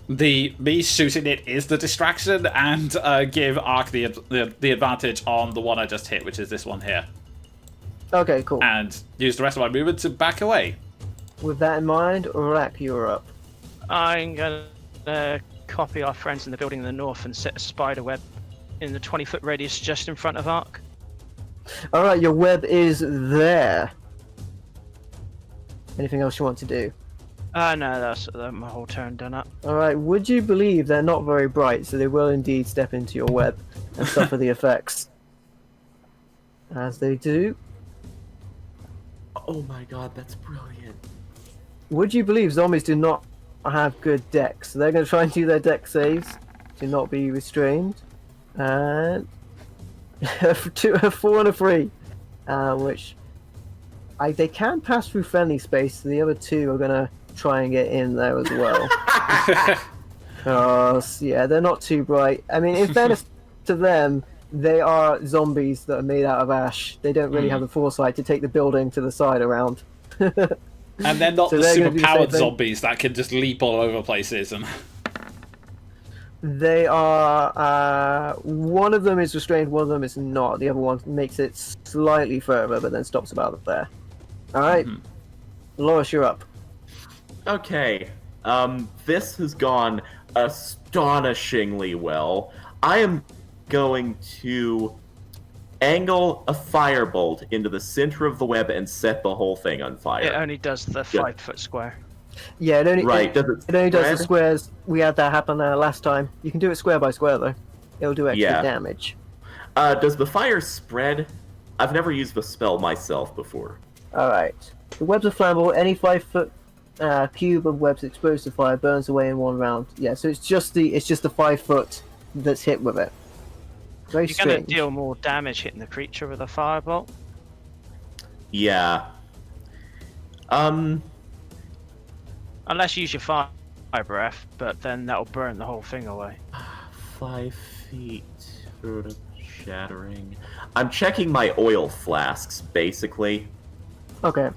me shooting it is the distraction, and give Ark the advantage on the one I just hit, which is this one here, Okay, cool. and use the rest of my movement to back away. With that in mind, Rak, you're up. I'm gonna copy our friends in the building in the north and set a spider web in the 20-foot radius just in front of Ark. Alright, your web is there. Anything else you want to do? No, that's my whole turn done up. Alright, would you believe they're not very bright, so they will indeed step into your web and suffer the effects. As they do. Oh my god, that's brilliant. Would you believe zombies do not have good decks? So they're going to try and do their deck saves to not be restrained. And a 4 and a 3. Which they can pass through friendly space, so the other two are going to try and get in there as well. Yeah, they're not too bright. I mean, in fairness to them, they are zombies that are made out of ash. They don't really have the foresight to take the building to the side around. And they're not So the they're gonna do the same superpowered thing. zombies that can just leap all over places. And They are. One of them is restrained, one of them is not. The other one makes it slightly further, but then stops about there. Alright. Loris, you're up. Okay, this has gone astonishingly well. I am going to angle a firebolt into the center of the web and set the whole thing on fire. It only does the 5-foot square. Yeah, it only, Right, does it only does the spread? squares. We had that happen last time. You can do it square by square, though. It'll do extra Yeah. damage. Does the fire spread? I've never used the spell myself before. Alright. The webs are flammable. Any 5-foot cube of webs exposed to fire burns away in one round. Yeah, so it's just the 5 foot that's hit with it. Very You're gonna strange. deal more damage hitting the creature with a firebolt. Yeah. Unless you use your fire breath, but then that'll burn the whole thing away. 5 feet. Sort of shattering. I'm checking my oil flasks, basically. Okay.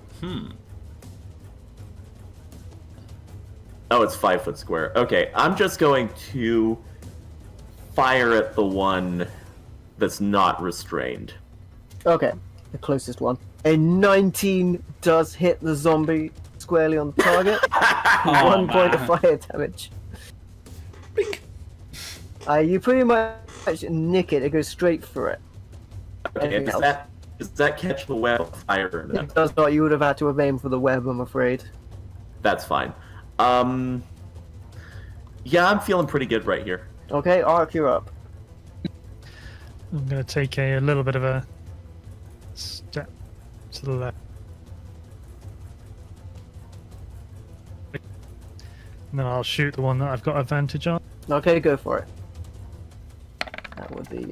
Oh, it's 5 foot square. Okay, I'm just going to fire at the one that's not restrained. Okay. The closest one. A 19 does hit the zombie squarely on the target. Oh, 1 point of man. fire damage. You pretty much nick it, it goes straight for it. Okay, Anything does that catch the web of fire? Then? It does not. You would have had to have aimed for the web, I'm afraid. That's fine. Yeah, I'm feeling pretty good right here. Okay, Ark, you're up. I'm going to take a little bit of a step to the left. And then I'll shoot the one that I've got advantage on. Okay, go for it. That would be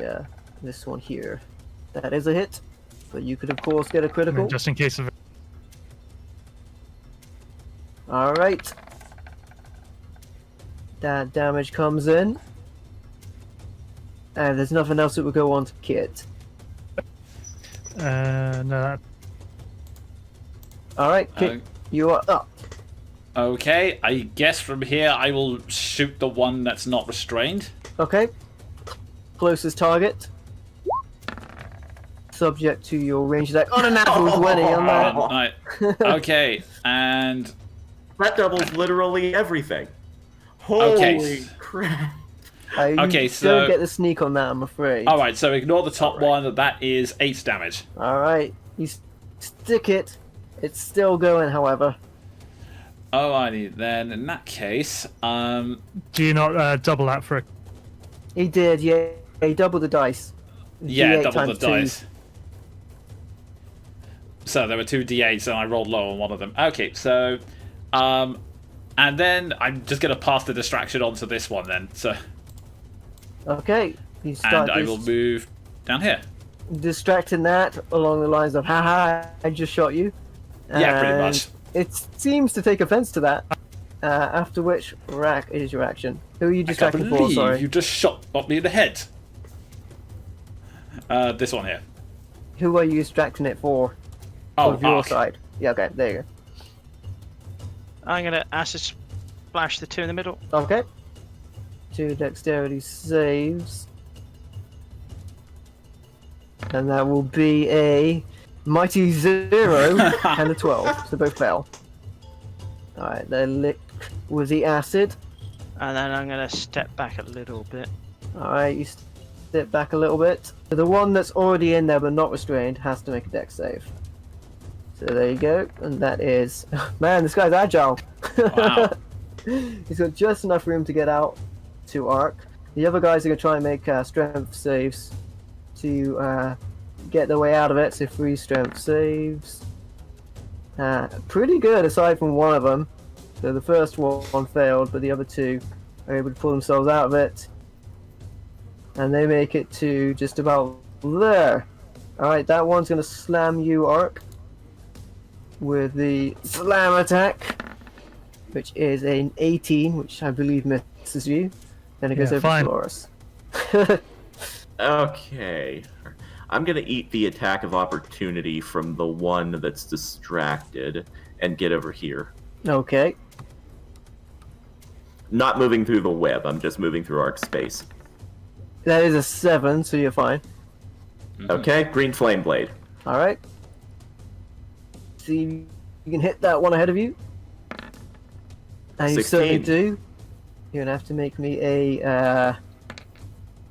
this one here. That is a hit, but you could of course get a I critical. mean, just in case of. All right. That damage comes in, and there's nothing else that would go on to Kit. No, that. All right, Kit, you are up. Okay, I guess from here I will shoot the one that's not restrained. Okay. Closest target. Subject to your range attack. On a natural 20 on that. Right. Okay, and That doubles literally everything. Holy Okay. crap! You Okay, so- don't get the sneak on that, I'm afraid. all right. So ignore the top one. That is 8 damage. All right, you stick it. It's still going, however. Alrighty then. In that case, Do you not double that for a. He did, yeah. He doubled the dice. yeah, D8 double the times 2. dice. So there were 2 d8s, and I rolled low on one of them. Okay, so, and then I'm just gonna pass the distraction on to this one then. So, Okay, you and start I will move down here. distracting that along the lines of, haha, I just shot you. Yeah, pretty And much. It seems to take offense to that. After which, Rack, it is your action. Who are you I can't distracting for, believe sorry? you just shot me in the head. This one here. Who are you distracting it for? Oh, Of your Ark. side. Yeah, okay, there you I'm gonna acid splash the 2 in the middle. go. Okay. 2 dexterity saves. And that will be a mighty 0 and a 12. So both fail. Alright, they're licked with the acid. And then I'm gonna step back a little bit. Alright, you step back a little bit. So the one that's already in there but not restrained has to make a dex save. So there you go, and that is... Man, this guy's agile! Wow. He's got just enough room to get out to Arc. The other guys are going to try and make strength saves to get their way out of it, so 3 strength saves. Pretty good aside from one of them. So the first one failed, but the other 2 are able to pull themselves out of it. And they make it to just about there. Alright, that one's going to slam you, Arc, with the slam attack, which is an 18, which I believe misses you. Then it goes Yeah, over fine. to Loris. Okay. I'm gonna eat the attack of opportunity from the one that's distracted and get over here. Okay. Not moving through the web, I'm just moving through arc space. That is a 7, so you're fine. Okay, green flame blade. Alright. See if you can hit that one ahead of you. And you 16. certainly do. You're gonna have to make me a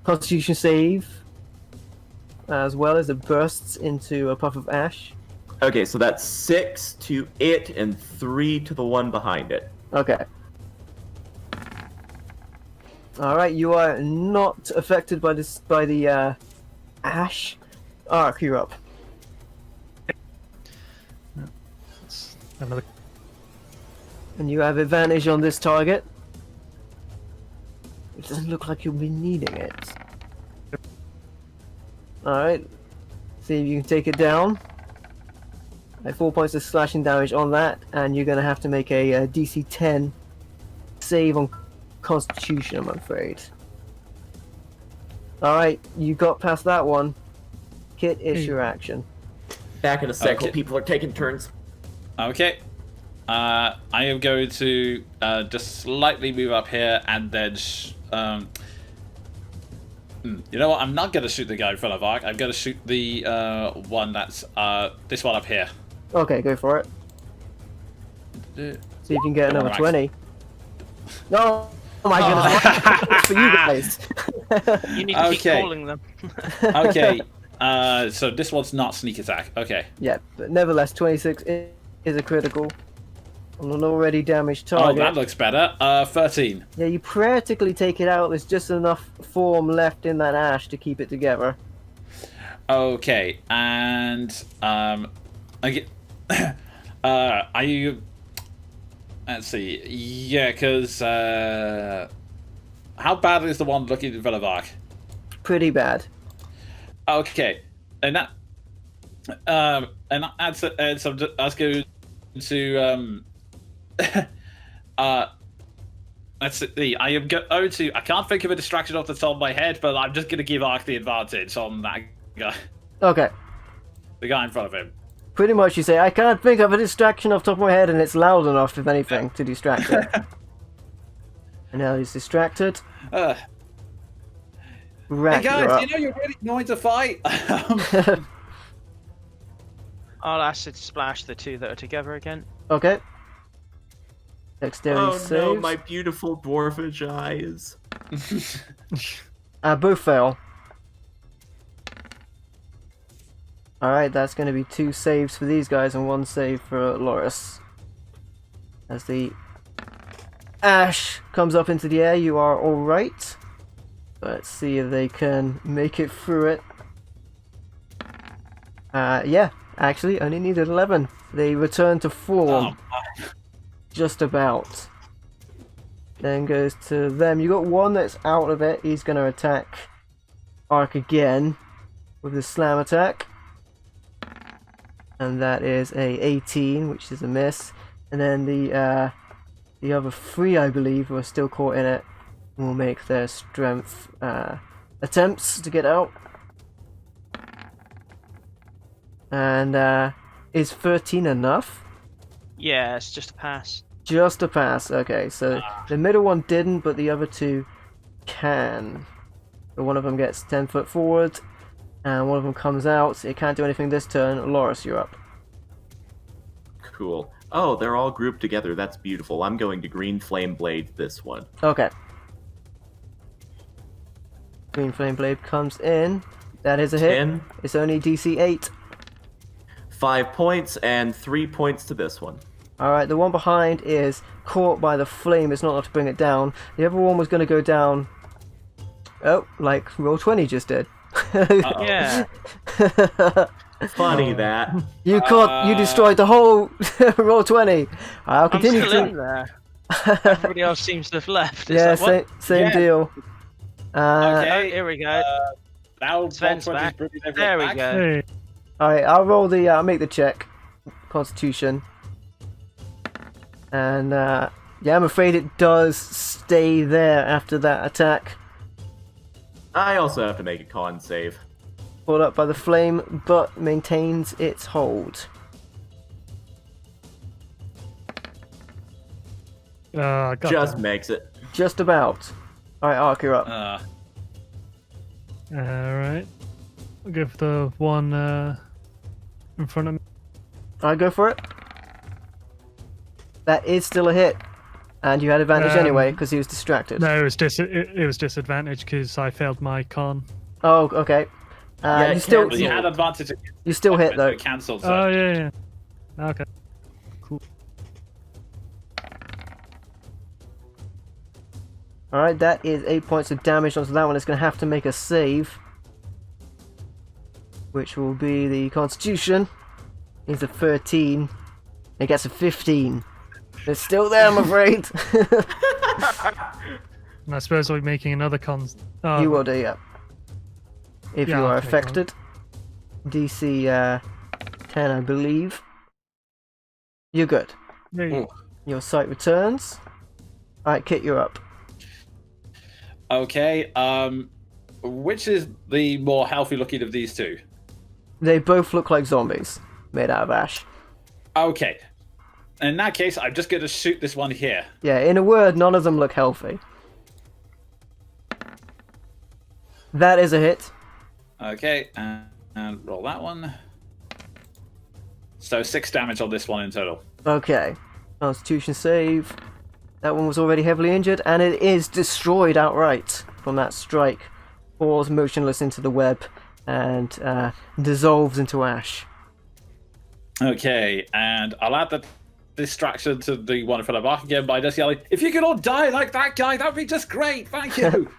Constitution save, as well as it bursts into a puff of ash. Okay, so that's 6 to it and 3 to the one behind it. Okay. Alright, you are not affected by this by the ash. Ark, you're up. Another. And you have advantage on this target. It doesn't look like you'll be needing it. Alright. See if you can take it down. 4 points of slashing damage on that, and you're going to have to make a DC 10 save on Constitution, I'm afraid. Alright, you got past that one. Kit, it's your action. Back in a sec, Okay. people are taking turns. Okay. I am going to just slightly move up here and then. You know what? I'm not going to shoot the guy in front of Ark. I'm going to shoot the one that's this one up here. Okay, go for it. See if you can get another Alright. 20. No! Oh my goodness, it's for you guys! You need to keep Okay. calling them. Okay. So this one's not sneak attack. Okay. Yeah, but nevertheless, 26 is a critical on an already damaged Oh, target. that looks better. 13. Yeah, you practically take it out. There's just enough form left in that ash to keep it together. Okay, and I get. Are you? Let's see. Yeah, because how bad is the one looking in front of Ark? Pretty bad. Okay, and that and that's and so I was going to let's see. I am going to. I can't think of a distraction off the top of my head, but I'm just going to give Ark the advantage on that guy, Okay. the guy in front of him. Pretty much you say, I can't think of a distraction off the top of my head, and it's loud enough, if anything, to distract it. And now he's distracted. Hey Rack, you're guys, up. you know you're really annoying to fight. I'll acid splash the two that are together again. Okay. Dexterity Oh saves. no, my beautiful dwarfish eyes. Both fail. Alright, that's going to be 2 saves for these guys and 1 save for Loris. As the ash comes up into the air, you are alright. Let's see if they can make it through it. Yeah, actually, only needed 11. They return to form. Just about. Then goes to them. You got one that's out of it. He's going to attack Ark again with the slam attack. And that is a 18, which is a miss. And then the other 3, I believe, who are still caught in it, will make their strength attempts to get out. And is 13 enough? Yeah, it's just a pass. Just a pass. Okay, so the middle one didn't, but the other 2 can. So one of them gets 10 foot forward. And one of them comes out. It can't do anything this turn. Loris, you're up. Cool. Oh, they're all grouped together. That's beautiful. I'm going to green flame blade this one. Okay. Green Flame Blade comes in. That is a hit. 10, It's only DC 8. 5 points, and 3 points to this one. Alright, the one behind is caught by the flame. It's not enough to bring it down. The other one was going to go down. Oh, like Roll20 just did. Yeah. Funny that. You caught. You destroyed the whole Roll20. I'll I'm continue still in to. there. Everybody else seems to have left. It's Yeah, like, what? same Yeah. deal. Okay. Here we go. Now Sven's Roll20's back. bringing everyone There we back. go. Hey, Alright, I'll roll the. I'll make the check. Constitution. And yeah, I'm afraid it does stay there after that attack. I also have to make a con save. Caught up by the flame, but maintains its hold. got Just that. makes it. Just about. Alright, Ark, you're up. Alright. I'll go for the one in front of me. Alright, go for it. That is still a hit. And you had advantage anyway, because he was distracted. No, it was disadvantage because I failed my con. Oh, okay. Yeah, you it still, can't But you had advantage. you still hit though. It cancelled. So. Oh yeah. Okay. Cool. Alright, that is 8 points of damage onto that one. It's going to have to make a save. Which will be the Constitution. It's a 13. It gets a 15. It's still there, I'm afraid. And I suppose I'll be making another con. Oh, You will do, yeah. If Yeah, you are I'll take affected. DC 10, I believe. You're good. Hey, Your sight returns. Alright, Kit, you're up. Okay. Which is the more healthy looking of these two? They both look like zombies made out of ash. Okay. In that case, I'm just going to shoot this one here. Yeah, in a word, none of them look healthy. That is a hit. Okay, and roll that one. So 6 damage on this one in total. Okay. Constitution save. That one was already heavily injured, and it is destroyed outright from that strike. falls motionless into the web and dissolves into ash. Okay, and I'll add the distraction to the one in front of Mark again by just yelling, "If you could all die like that guy, that'd be just great, thank you!"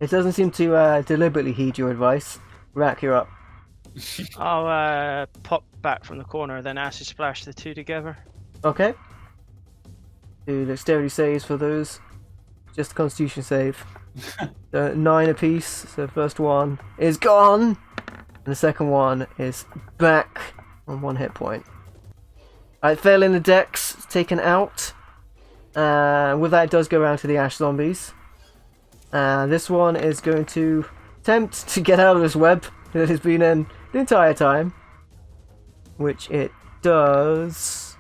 It doesn't seem to deliberately heed your advice. Rack, you're up. I'll pop back from the corner, then acid splash the two together. Okay. Do dexterity saves for those. Just a constitution save. 9 apiece, so the first one is gone, and the second one is back on 1 hit point. Alright, failing the dex, taken out. With that, it does go around to the ash zombies. This one is going to attempt to get out of this web that has been in the entire time, which it does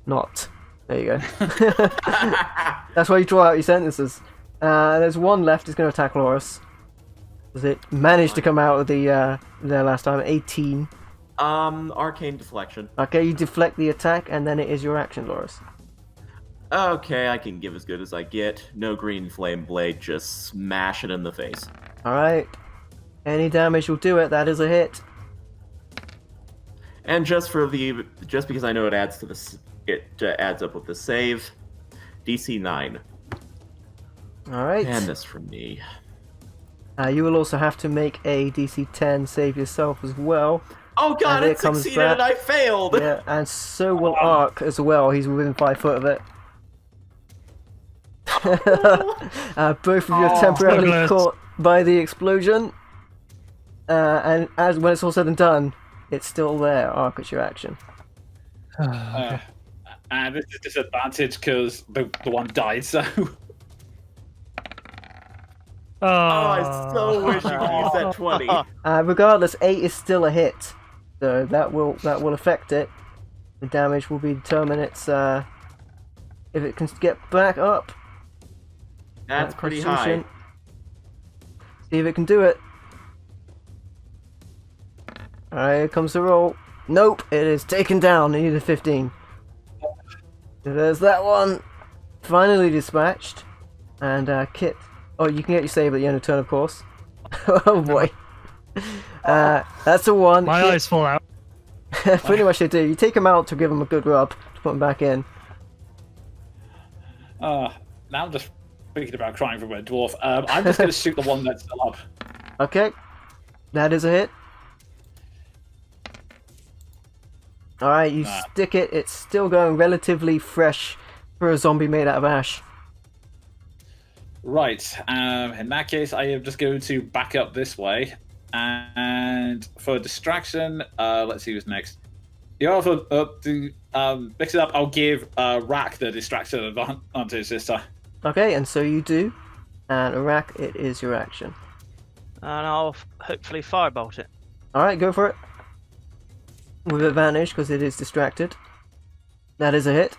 not. There you go. That's why you draw out your sentences. There's one left. Is going to attack Loris. Does it manage to come out of the there last time? 18. Arcane deflection. Okay, you deflect the attack, and then it is your action, Loris. Okay, I can give as good as I get. No green flame blade, just smash it in the face. Alright. Any damage will do it. That is a hit. And just because I know it adds to adds up with the save, DC 9. Alright. And this from me. You will also have to make a DC 10 save yourself as well. Oh god, And it succeeded and I failed! Yeah, and so will Ark as well. He's within 5 foot of it. Both of you are temporarily Douglas. caught by the explosion. And when it's all said and done, it's still there. Ark, it's your action. And this is disadvantage because the one died, so... Oh, I so wish you could use that 20. Regardless, 8 is still a hit, so that will affect it. The damage will be determined. It's if it can get back up. That's pretty Constitution. high. See if it can do it. Alright, here comes the roll. Nope, it is taken down. I need a 15. So there's that one. Finally dispatched. And Kit. Oh, you can get your save at the end of turn, of course. Oh boy. That's a 1. My Kit, eyes fall out. pretty much they do. You take them out to give them a good rub, to put them back in. Now I'm just thinking about crying from a dwarf. I'm just going to shoot the one that's still up. Okay. That is a hit. Alright, you stick it. It's still going relatively fresh for a zombie made out of ash. Right, in that case, I am just going to back up this way. And for distraction, let's see who's next. You also, to mix it up, I'll give Rack the distraction advantage this time. Okay, and so you do. And Arak, it is your action. And I'll hopefully firebolt it. Alright, go for it. With advantage, because it is distracted. That is a hit.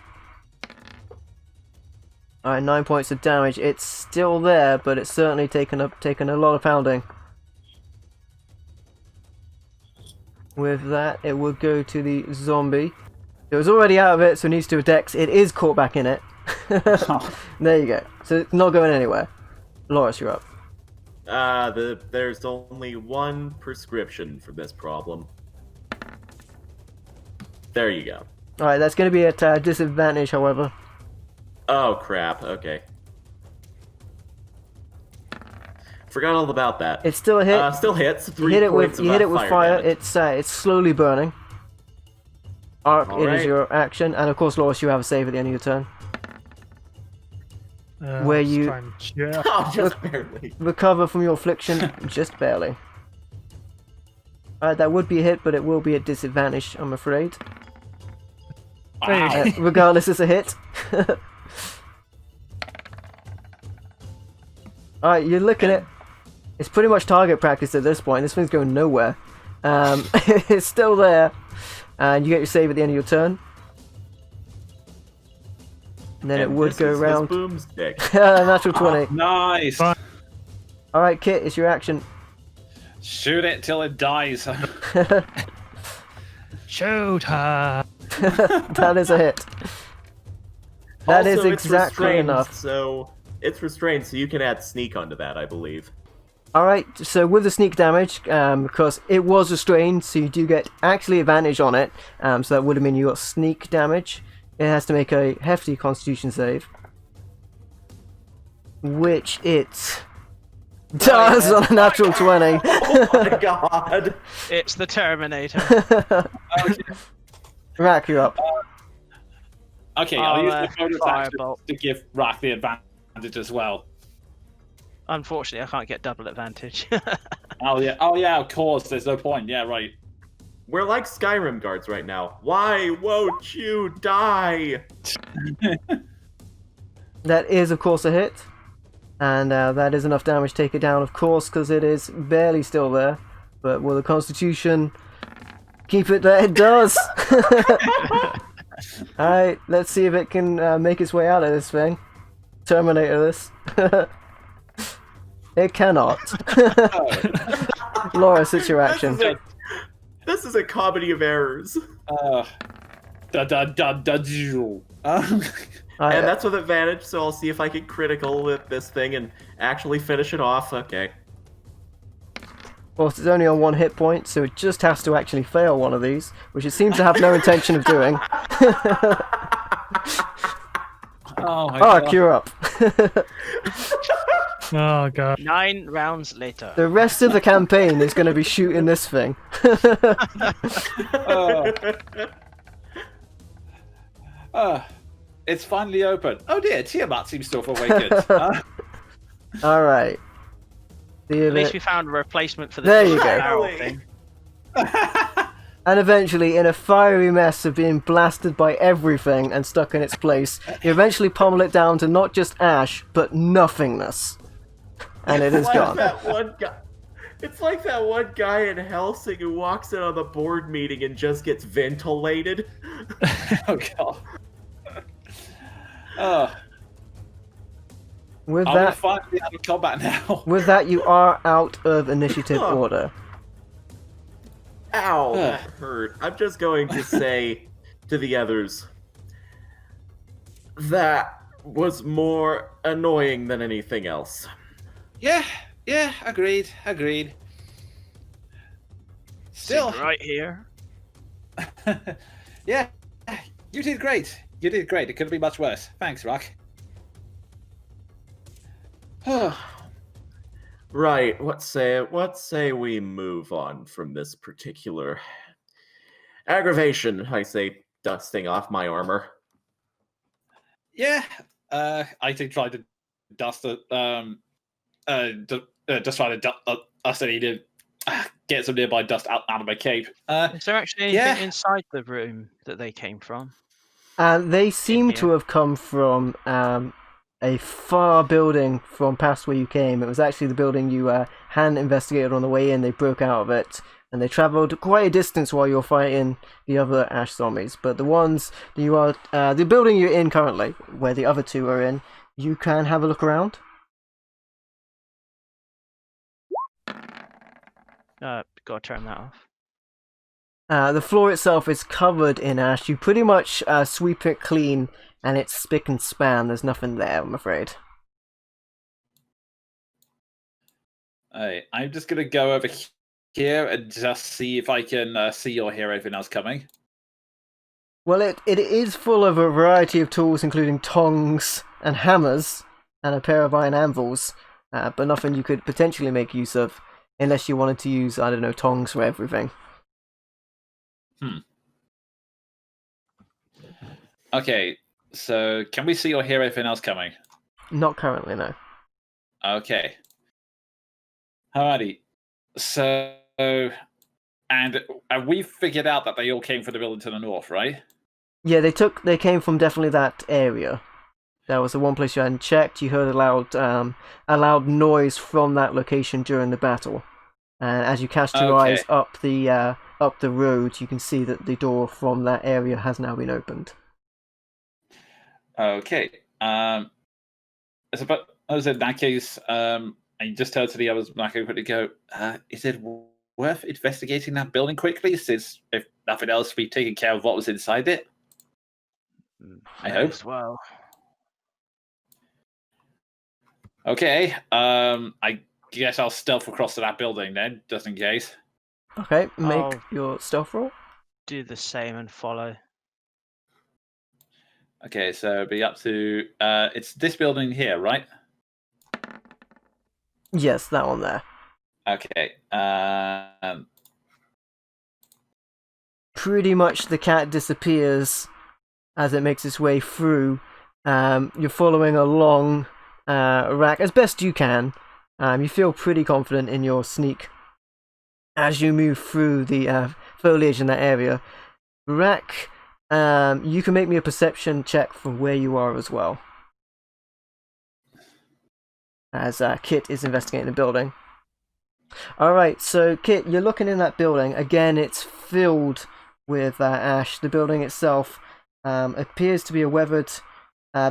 Alright, 9 points of damage. It's still there, but it's certainly taken a lot of pounding. With that, it will go to the zombie. It was already out of it, so it needs to do a dex. It is caught back in it. There you go. So it's not going anywhere. Loris, you're up. There's only one prescription for this problem. There you go. Alright, that's going to be at disadvantage, however. Oh crap, okay. Forgot all about that. It's still a hit. Still hits. You 3 hit it points with you hit it with fire. damage. It's slowly burning. Arc, it is Alright. your action, and of course, Loris, you have a save at the end of your turn. Where let's you- try and cheer. Oh, just barely. Recover from your affliction, just barely. Alright, that would be a hit, but it will be at disadvantage, I'm afraid. Wow. Regardless, it's a hit. Alright, you're looking at. It's pretty much target practice at this point. This thing's going nowhere. It's still there. And you get your save at the end of your turn. And then it would this go is his around. boomstick. Natural 20. Nice! Fine. Alright, Kit, it's your action. Shoot it till it dies. Shoot her. That is a hit. That is Also, it's exactly restrained, enough. So it's restrained, so you can add sneak onto that, I believe. Alright, so with the sneak damage, because it was restrained, so you do get actually advantage on it, so that would have mean you got sneak damage. It has to make a hefty constitution save. Which it does on a natural 20. Oh my god! It's the Terminator. Rack, you're up. Okay, I'll use the bonus action Firebolt. to give Rack the advantage as well. Unfortunately, I can't get double advantage. Oh yeah, of course. There's no point. Yeah, right. We're like Skyrim guards right now. Why won't you die? That is, of course, a hit. And that is enough damage to take it down, of course, because it is barely still there. But will the Constitution keep it there? It does! Alright, let's see if it can make its way out of this thing. Terminator this. It cannot. Laura, it's your action. This is a comedy of errors. And And that's with advantage, so I'll see if I can critical with this thing and actually finish it off. Okay. Well, it's only on 1 hit point, so it just has to actually fail one of these, which it seems to have no intention of doing. oh my god. You're up. Oh god. 9 rounds later. The rest of the campaign is going to be shooting this thing. It's finally open. Oh dear, Tiamat seems to have awakened. Alright. At least we found a replacement for the There you go. barrel Finally. thing. And eventually, in a fiery mess of being blasted by everything and stuck in its place, you eventually pummel it down to not just ash, but nothingness. And it is Like gone. that one guy. It's like that one guy in Helsing who walks in on the board meeting and just gets ventilated. Oh god. Oh, With I'm that, finally out of combat now. with that, you are out of initiative order. Ow, that hurt. I'm just going to say to the others, that was more annoying than anything else. Yeah, agreed. Still, Sitting right here. yeah, you did great. It couldn't be much worse. Thanks, Rock. Right, what say we move on from this particular aggravation, I say, dusting off my armor. Yeah, I think try to dust it. Just try to dust it. To get some nearby dust out of my cape. Is there actually anything yeah. inside the room that they came from? They seem to here. have come from a far building from past where you came. It was actually the building you hadn't investigated on the way in. They broke out of it, and they travelled quite a distance while you were fighting the other ash zombies. But the ones that you are, the building you're in currently, where the other two are in, you can have a look around. Gotta turn that off. The floor itself is covered in ash. You pretty much sweep it clean, and it's spick and span. There's nothing there, I'm afraid. I'm just gonna go over here and just see if I can see or hear anything else coming. Well, it is full of a variety of tools, including tongs and hammers and a pair of iron anvils, but nothing you could potentially make use of unless you wanted to use, I don't know, tongs for everything. Okay, so can we see or hear anything else coming? Not currently, no. Okay. Alrighty. So, and we figured out that they all came from the building to the north, right? Yeah, they came from definitely that area. There was the one place you hadn't checked. You heard a loud noise from that location during the battle. And as you cast your eyes up the road, you can see that the door from that area has now been opened. Okay. So, but as in that case, I just turned to the others back over to go. Is it worth investigating that building quickly? Since if nothing else, we've taken care of what was inside it. I hope. As well. Okay. I guess I'll stealth across to that building then, just in case. Okay, make I'll- your stealth roll. Do the same and follow. Okay, so be up to it's this building here, right? Yes, that one there. Okay. Pretty much the cat disappears as it makes its way through. You're following along Rack as best you can. You feel pretty confident in your sneak as you move through the foliage in that area. Rack, you can make me a perception check from where you are as well. As Kit is investigating the building. Alright, so Kit, you're looking in that building. Again, it's filled with ash. The building itself appears to be a weathered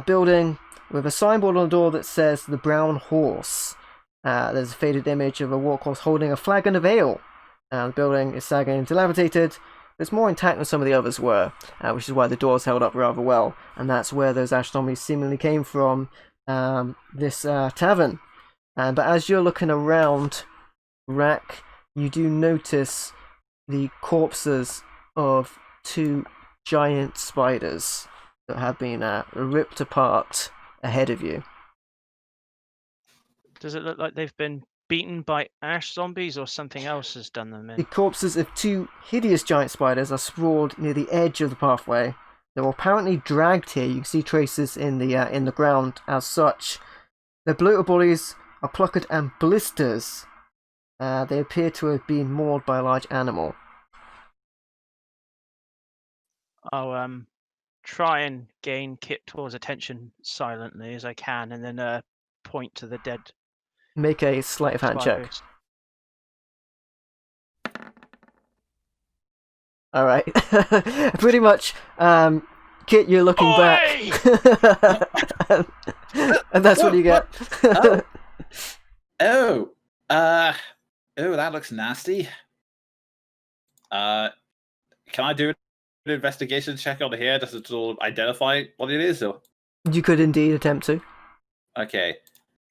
building with a signboard on the door that says The Brown Horse. There's a faded image of a warhorse holding a flagon of ale. The building is sagging and dilapidated. It's more intact than some of the others were, which is why the doors held up rather well. And that's where those ash zombies seemingly came from, this tavern. But as you're looking around, Rack, you do notice the corpses of 2 giant spiders that have been ripped apart ahead of you. Does it look like they've been beaten by ash zombies or something else has done them The in? corpses of 2 hideous giant spiders are sprawled near the edge of the pathway. They were apparently dragged here. You can see traces in the ground as such. Their bloated bodies are puckered and blisters. They appear to have been mauled by a large animal. I'll try and gain Kit Tor's attention silently as I can, and then point to the dead Make a sleight of hand check. spiders. Alright. Pretty much, Kit, you're looking back. And that's what you get. Oh, that looks nasty. Can I do an investigation check on here just to sort of identify what it is? Or You could indeed attempt to. okay,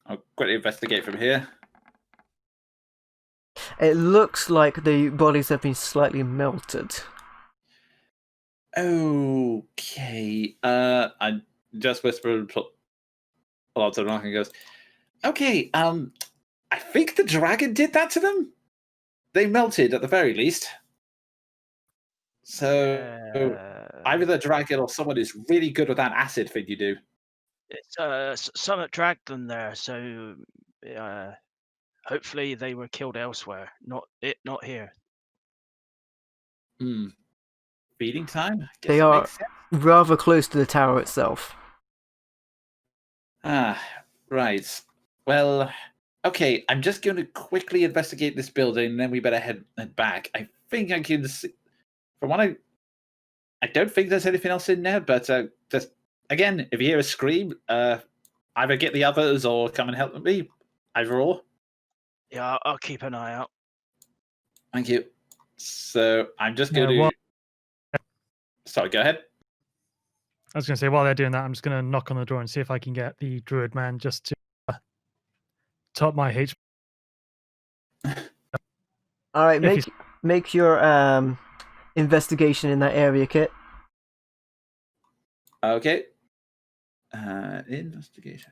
I'll quickly investigate from here. It looks like the bodies have been slightly melted. Okay, I just whispered aloud to Rock and goes, "Okay, I think the dragon did that to them. They melted at the very least. So either the dragon or someone is really good with that acid thing you do." It's Summit dragged them there, so hopefully they were killed elsewhere, not here. Feeding time? Guess They that are makes sense. rather close to the tower itself. Right. Well, okay, I'm just going to quickly investigate this building, and then we better head back. I think I can see, from what I don't think there's anything else in there, but just, again, if you hear a scream, either get the others or come and help me. Either or. Yeah, I'll keep an eye out. Thank you. So I'm just going to... Sorry, go ahead. I was going to say, while they're doing that, I'm just going to knock on the door and see if I can get the druid man just to top my HP. Alright, If make your investigation in that area, Kit. Okay. Investigation.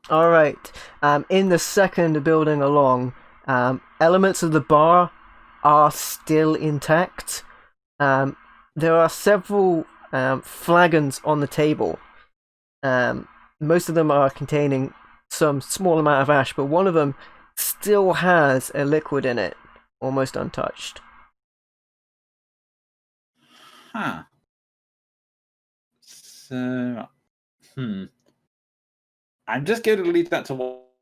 Alright, in the second building along, elements of the bar are still intact. There are several flagons on the table. Most of them are containing some small amount of ash, but one of them still has a liquid in it, almost untouched. Huh. So, I'm just going to leave that to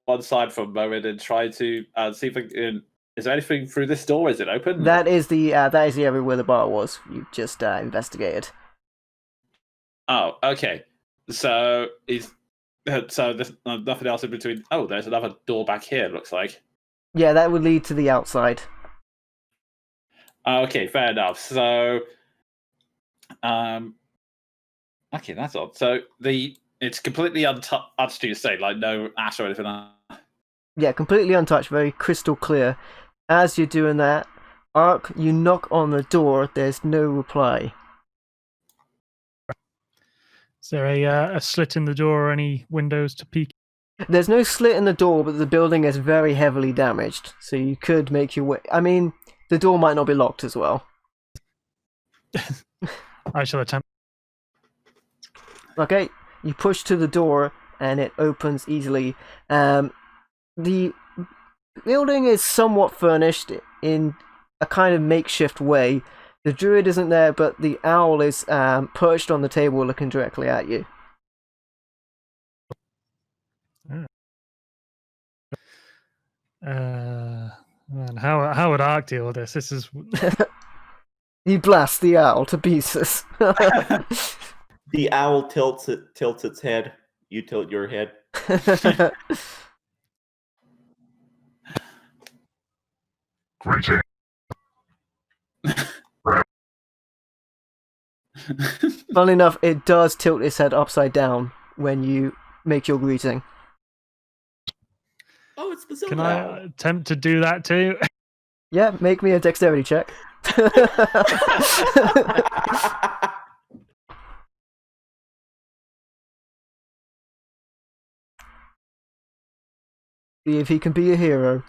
one side for a moment and try to see if I can... Is there anything through this door? Is it open? That is the area where the bar was. You just investigated. Oh, okay. So there's nothing else in between. Oh, there's another door back here. It looks like. Yeah, that would lead to the outside. Okay, fair enough. So, okay, that's odd. So it's completely untouched, you say, like no ash or anything like that. Yeah, completely untouched, very crystal clear. As you're doing that, Ark, you knock on the door, there's no reply. Is there a slit in the door or any windows to peek? There's no slit in the door, but the building is very heavily damaged, so you could make your way. I mean, the door might not be locked as well. I shall attempt. Okay, you push to the door, and it opens easily. The building is somewhat furnished in a kind of makeshift way. The druid isn't there, but the owl is perched on the table looking directly at you. Man, how would Ark deal with this? This is You blast the owl to pieces. The owl tilts its head. You tilt your head. Greeting. Funnily enough, it does tilt its head upside down when you make your greeting. Oh, it's the Zelda Can I owl. attempt to do that too? Yeah, make me a dexterity check. See if he can be a hero.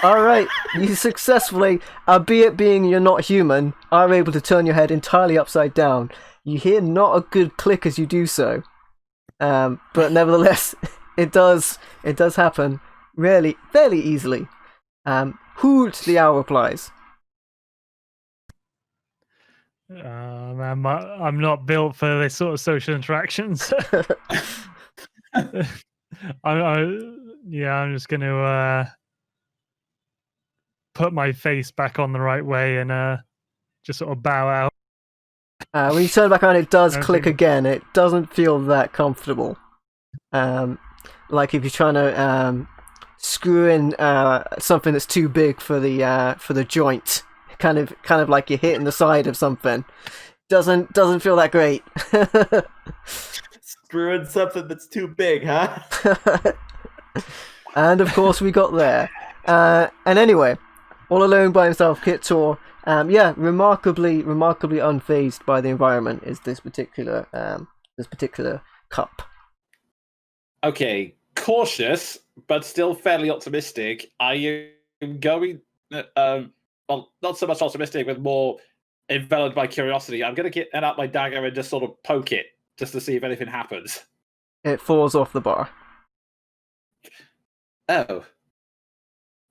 Alright, you successfully, albeit being you're not human, are able to turn your head entirely upside down. You hear not a good click as you do so. But nevertheless, it does happen fairly easily. Hoot, the owl replies. Man, I'm not built for this sort of social interactions. I'm just going to put my face back on the right way and just sort of bow out. When you turn back around, it does Okay. click again. It doesn't feel that comfortable. Like if you're trying to screw in something that's too big for the joint, kind of like you're hitting the side of something. Doesn't feel that great. Screwing something that's too big, huh? And of course we got there. And anyway, all alone by himself, Kittor, remarkably unfazed by the environment is this particular cup. Okay, cautious, but still fairly optimistic. I am going, well, not so much optimistic, but more enveloped by curiosity. I'm going to get out my dagger and just sort of poke it, just to see if anything happens. It falls off the bar. Oh.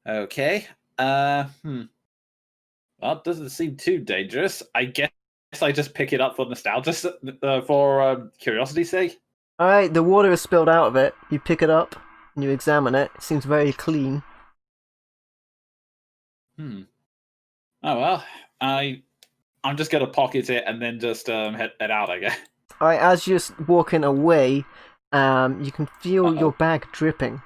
Okay. Well, it doesn't seem too dangerous. I guess I just pick it up for nostalgia, for curiosity's sake. Alright, the water is spilled out of it. You pick it up and you examine it. It seems very clean. Oh well, I'm just gonna pocket it and then just head out, I guess. Alright, as you're walking away, you can feel your bag dripping.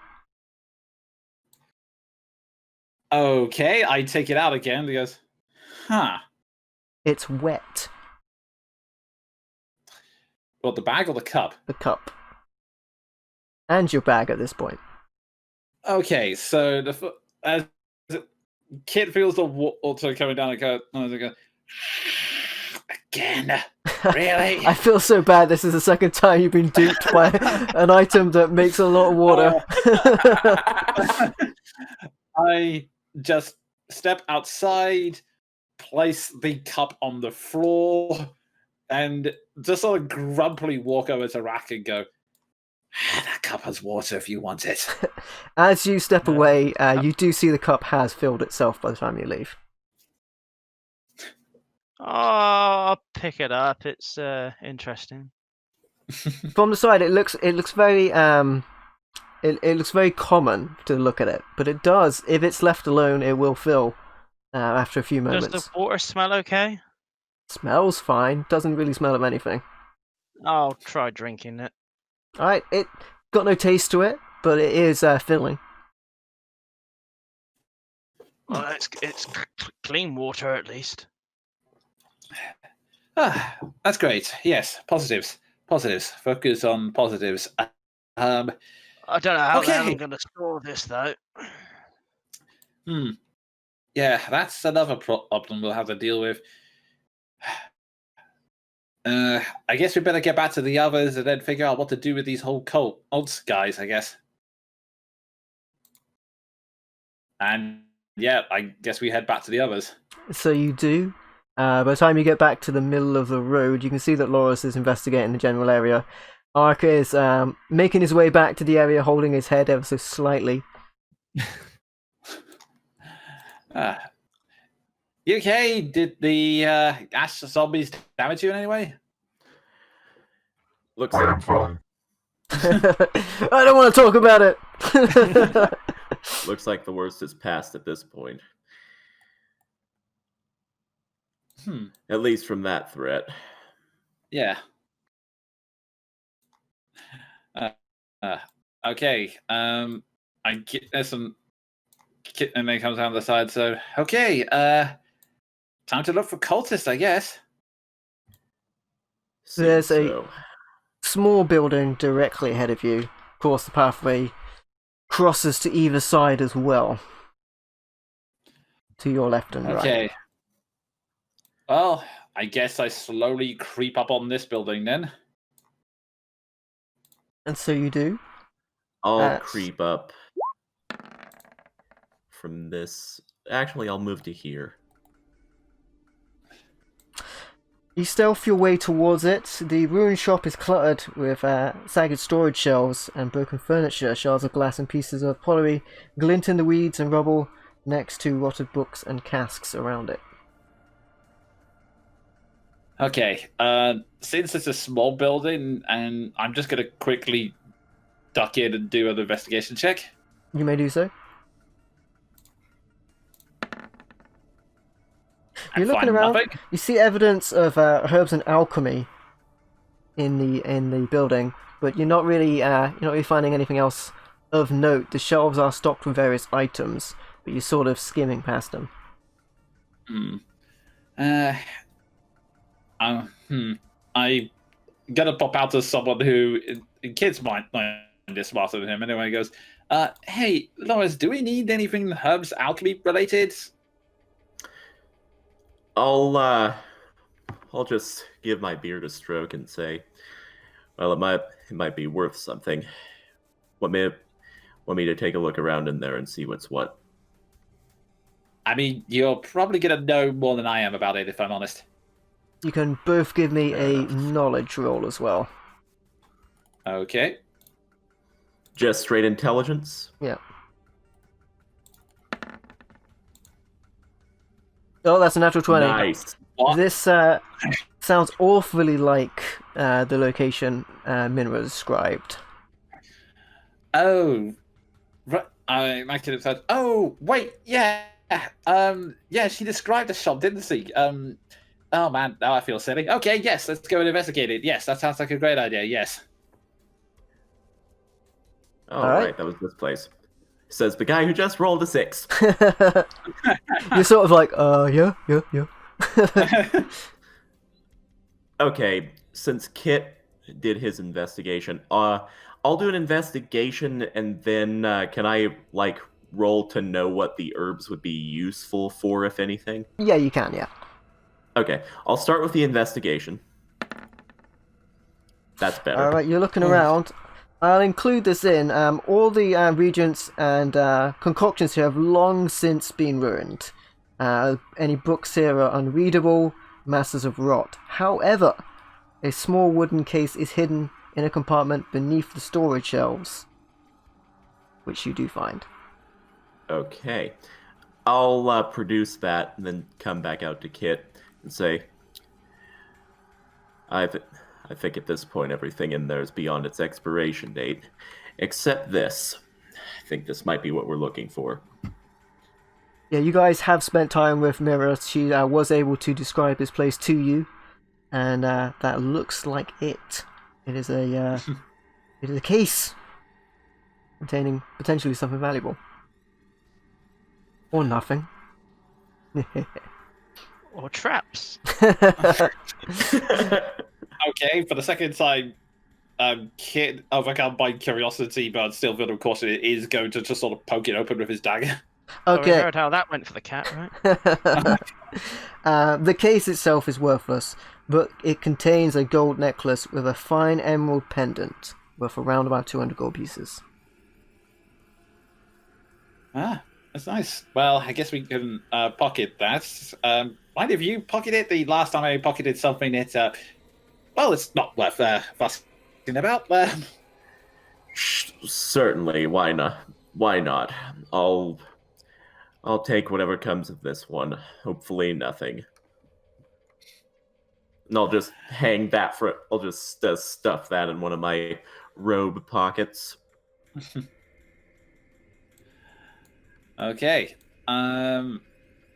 Okay, I take it out again because, It's wet. Well, the bag or the cup? The cup. And your bag at this point. Okay, so as Kit feels the water coming down, and go again. Really? I feel so bad. This is the second time you've been duped by an item that makes a lot of water. I just step outside, place the cup on the floor, and just sort of grumpily walk over to Rack and go, that cup has water if you want it. As you step away, you do see the cup has filled itself by the time you leave. Oh, I'll pick it up. It's interesting. From the side, it looks very it looks very common to look at it, but it does. If it's left alone, it will fill after a few moments. Does the water smell okay? Smells fine. Doesn't really smell of anything. I'll try drinking it. Alright, it got no taste to it, but it is filling. Well, it's clean water at least. That's great. Yes, positives. Positives. Focus on positives. I don't know how the hell Okay. I'm going to score this, though. Yeah, that's another problem we'll have to deal with. I guess we better get back to the others and then figure out what to do with these whole cults guys, I guess. And yeah, I guess we head back to the others. So you do. By the time you get back to the middle of the road, you can see that Loris is investigating the general area. Arca is making his way back to the area, holding his head ever so slightly. You okay? Did the ash zombies damage you in any way? Looks I am like fine. I don't want to talk about it. looks like the worst is past at this point. At least from that threat. Yeah. Okay. I get there's some, and then comes down the side. So okay. Time to look for cultists, I guess. There's a So, small building directly ahead of you. Of course, the pathway crosses to either side as well. To your left and right. Okay. Well, I guess I slowly creep up on this building then. And so you do. I'll creep up from this. Actually, I'll move to here. You stealth your way towards it. The ruined shop is cluttered with sagged storage shelves and broken furniture. Shards of glass and pieces of pottery glint in the weeds and rubble next to rotted books and casks around it. Okay. Since it's a small building, and I'm just gonna quickly duck in and do an investigation check. You may do so. You're And looking find around. nothing. You see evidence of herbs and alchemy in the building, but you're not really finding anything else of note. The shelves are stocked with various items, but you're sort of skimming past them. I gonna pop out to someone who, in kids' mind, is smarter than him. Anyway, he goes, "Hey, Lois, do we need anything herbs alchemy related?" I'll just give my beard a stroke and say, well, it might be worth something. Want me to take a look around in there and see what's what? I mean, you're probably gonna know more than I am about it, if I'm honest. You can both give me a knowledge roll as well. Okay. Just straight intelligence? Yeah. Oh, that's a natural 20. Nice. What? This sounds awfully like the location Minra described. Oh, right. I might have said. Oh, wait, yeah. Yeah, she described the shop, didn't she? Oh man, now I feel silly. Okay, yes, let's go and investigate it. Yes, that sounds like a great idea. Yes. All All right. right, that was this place. Says the guy who just rolled a 6. You're sort of like, yeah. Okay, since Kit did his investigation, I'll do an investigation and then can I roll to know what the herbs would be useful for, if anything? Yeah, you can, yeah. Okay, I'll start with the investigation. That's better. Alright, you're looking around. I'll include this in. All the regents and concoctions here have long since been ruined. Any books here are unreadable, masses of rot. However, a small wooden case is hidden in a compartment beneath the storage shelves, which you do find. Okay. I'll produce that and then come back out to Kit and say, I think at this point everything in there is beyond its expiration date, except this. I think this might be what we're looking for. Yeah, you guys have spent time with Mira. She was able to describe this place to you, and that looks like it. It is a case containing potentially something valuable, or nothing. Or traps. Okay, for the second time, overcome by curiosity, but still filled with caution, is going to just sort of poke it open with his dagger. So we Okay. heard how that went for the cat, right? The case itself is worthless, but it contains a gold necklace with a fine emerald pendant worth around about 200 gold pieces. Ah, that's nice. Well, I guess we can pocket that. Mind if you pocket it? The last time I pocketed something, well, it's not worth fussing about. Certainly, why not? Why not? I'll take whatever comes of this one. Hopefully, nothing. And I'll just hang that for. I'll just stuff that in one of my robe pockets. Okay. Then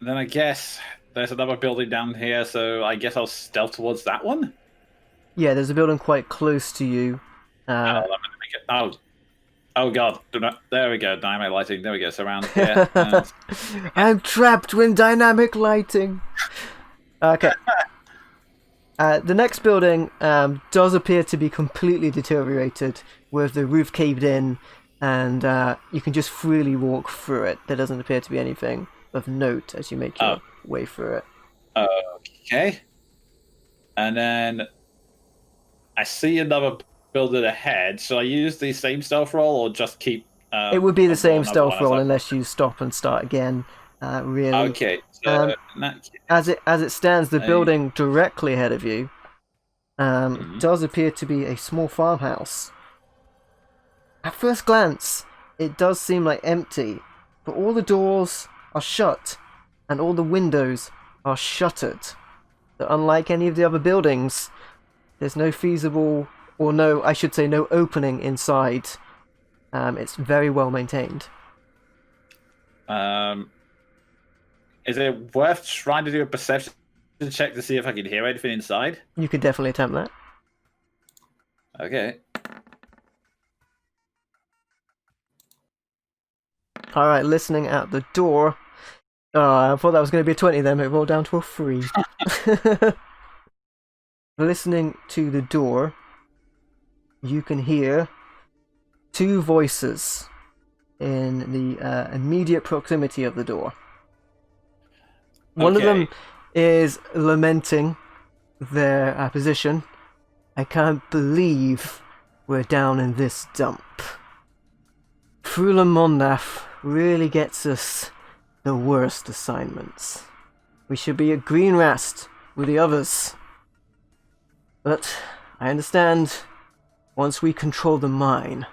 I guess there's another building down here, so I guess I'll stealth towards that one. Yeah, there's a building quite close to you. Oh god. There we go. Dynamic lighting. There we go. Surround here. I'm trapped with dynamic lighting. Okay. The next building does appear to be completely deteriorated, with the roof caved in, and you can just freely walk through it. There doesn't appear to be anything of note as you make your way through it. Okay. And then I see another building ahead. Should I use the same stealth roll or just keep... it would be the same stealth roll one? unless you stop and start again, really. Okay. So, As it stands, the building directly ahead of you does appear to be a small farmhouse. At first glance, it does seem like empty, but all the doors are shut and all the windows are shuttered. So unlike any of the other buildings, there's no feasible, or no, I should say no opening inside. It's very well maintained. Is it worth trying to do a perception check to see if I can hear anything inside? You could definitely attempt that. Okay. Alright, listening at the door. I thought that was going to be a 20 then, but it rolled down to a 3. Listening to the door, you can hear 2 voices in the immediate proximity of the door. One of them is lamenting their position. I can't believe we're down in this dump. Frula Monnath really gets us the worst assignments. We should be at Green Rast with the others. But I understand once we control the mine,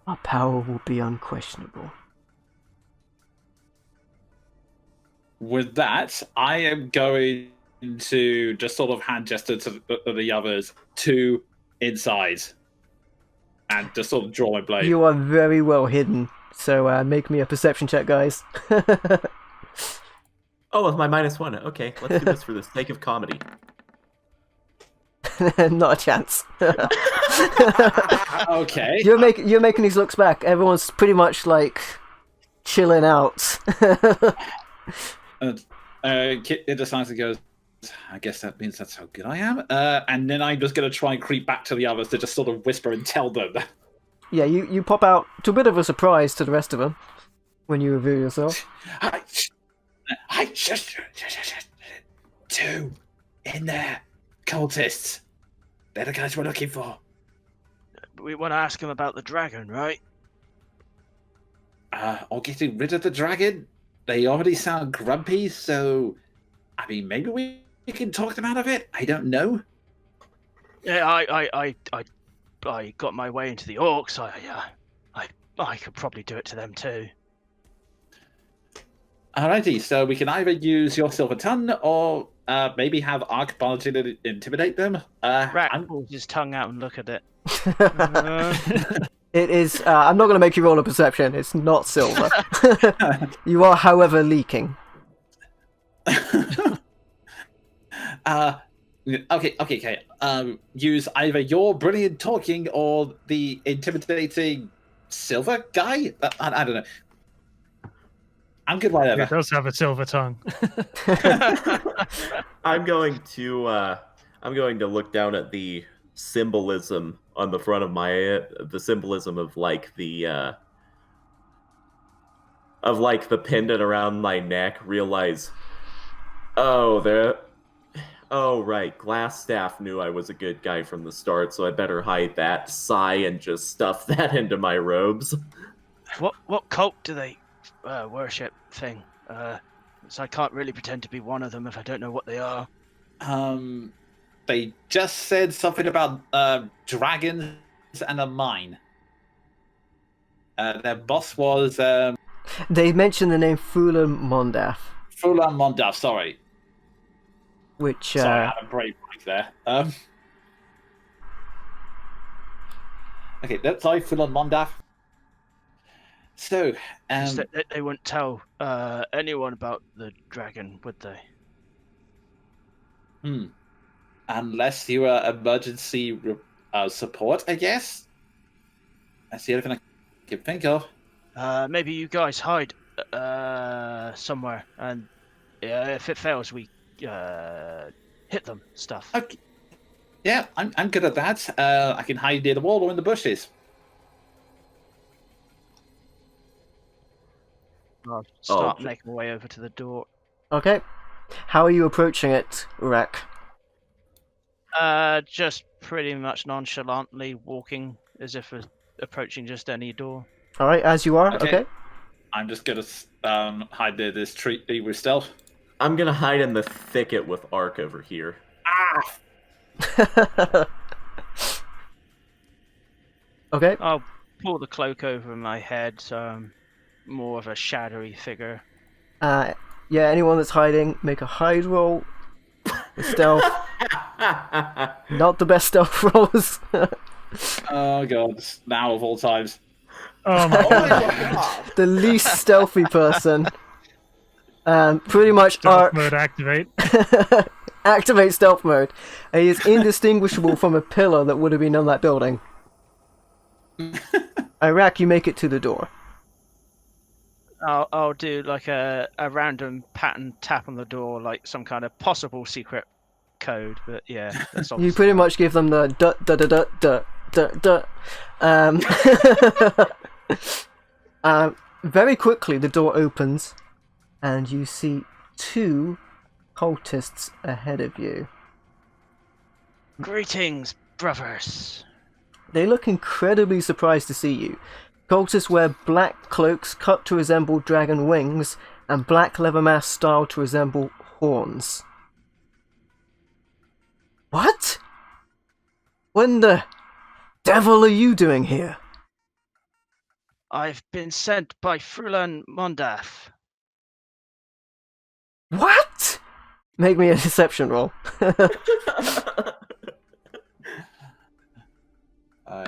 our power will be unquestionable. With that, I am going to just sort of hand gesture to the others to inside and just sort of draw my blade. You are very well hidden, so make me a perception check, guys. Oh, with my -1. Okay, let's do this for the sake of comedy. Not a chance. Okay. You're making these looks back. Everyone's pretty much like chilling out. Kit decides and goes, I guess that means that's how good I am. And then I'm just going to try and creep back to the others to just sort of whisper and tell them. Yeah, you pop out to a bit of a surprise to the rest of them when you reveal yourself. I just 2 in there. Cultists. They're the guys we're looking for. We want to ask him about the dragon, right? Or getting rid of the dragon. They already sound grumpy, so I mean, maybe we can talk them out of it. I don't know. Yeah, I got my way into the orcs. I could probably do it to them too. Alrighty, so we can either use your silver tongue or maybe have Archbology to intimidate them. Rat pulls his tongue out and look at it. It is. I'm not going to make you roll a perception. It's not silver. You are, however, leaking. Okay. Use either your brilliant talking or the intimidating silver guy. I don't know. I'm good, He whatever. does have a silver tongue. I'm going to look down at the symbolism on the front of the symbolism of like the pendant around my neck. Realize, oh, right, Glassstaff knew I was a good guy from the start, so I better hide that. Sigh and just stuff that into my robes. What cult do they worship? Thing. So I can't really pretend to be one of them if I don't know what they are. They just said something about dragons and a mine. Their boss was They mentioned the name Fulan Mondaf, Fulan Mondaf. Sorry, which sorry, I had a brave blank there. Okay, sorry, Fulan Mondaf. So, They wouldn't tell anyone about the dragon, would they? Unless you are emergency support, I guess. That's the only thing I can think of. Maybe you guys hide somewhere, and if it fails, we hit them. Stuff. Okay. Yeah, I'm good at that. I can hide near the wall or in the bushes. I'll start making my way over to the door. Okay. How are you approaching it, Rack? Just pretty much nonchalantly walking as if approaching just any door. Alright, as you are, okay. I'm just gonna hide near this tree with stealth. I'm gonna hide in the thicket with Ark over here. Okay. I'll pull the cloak over my head, so I'm more of a shadowy figure. Yeah, anyone that's hiding, make a hide roll. Stealth. Not the best stealth rolls. Oh god, now of all times. Oh my god. The least stealthy person. Pretty much Stealth mode activate. activate stealth mode. He is indistinguishable from a pillar that would have been on that building. Iraq, you make it to the door. I'll do like a random pattern tap on the door, like some kind of possible secret code. But yeah, that's You pretty much give them the dut dut dut dut dut dut. Very quickly, the door opens, and you see two cultists ahead of you. Greetings, brothers. They look incredibly surprised to see you. Cultists wear black cloaks cut to resemble dragon wings and black leather masks styled to resemble horns. What? What in the devil are you doing here? I've been sent by Frulan Mondaf. What? Make me a deception roll.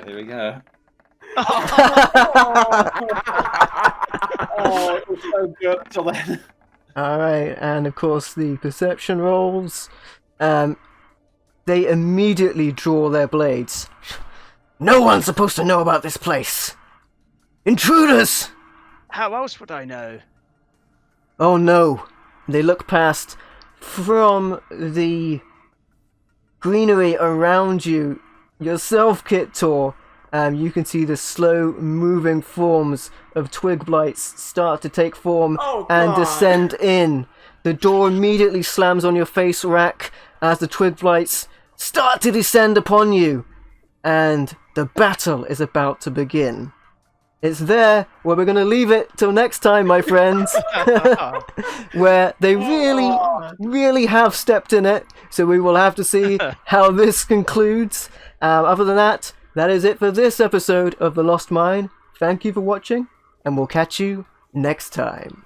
Here we go. Oh, it was so good till then. Alright, and of course the perception rolls. They immediately draw their blades. No one's supposed to know about this place. Intruders! How else would I know? Oh no. They look past from the greenery around you. Yourself, Kittor. You can see the slow moving forms of twig blights start to take form and descend in. The door immediately slams on your face, Rack, as the twig blights start to descend upon you. And the battle is about to begin. It's there where we're going to leave it till next time, my friends. Where they really have stepped in it. So we will have to see how this concludes. Other than that, that is it for this episode of The Lost Mine. Thank you for watching, and we'll catch you next time.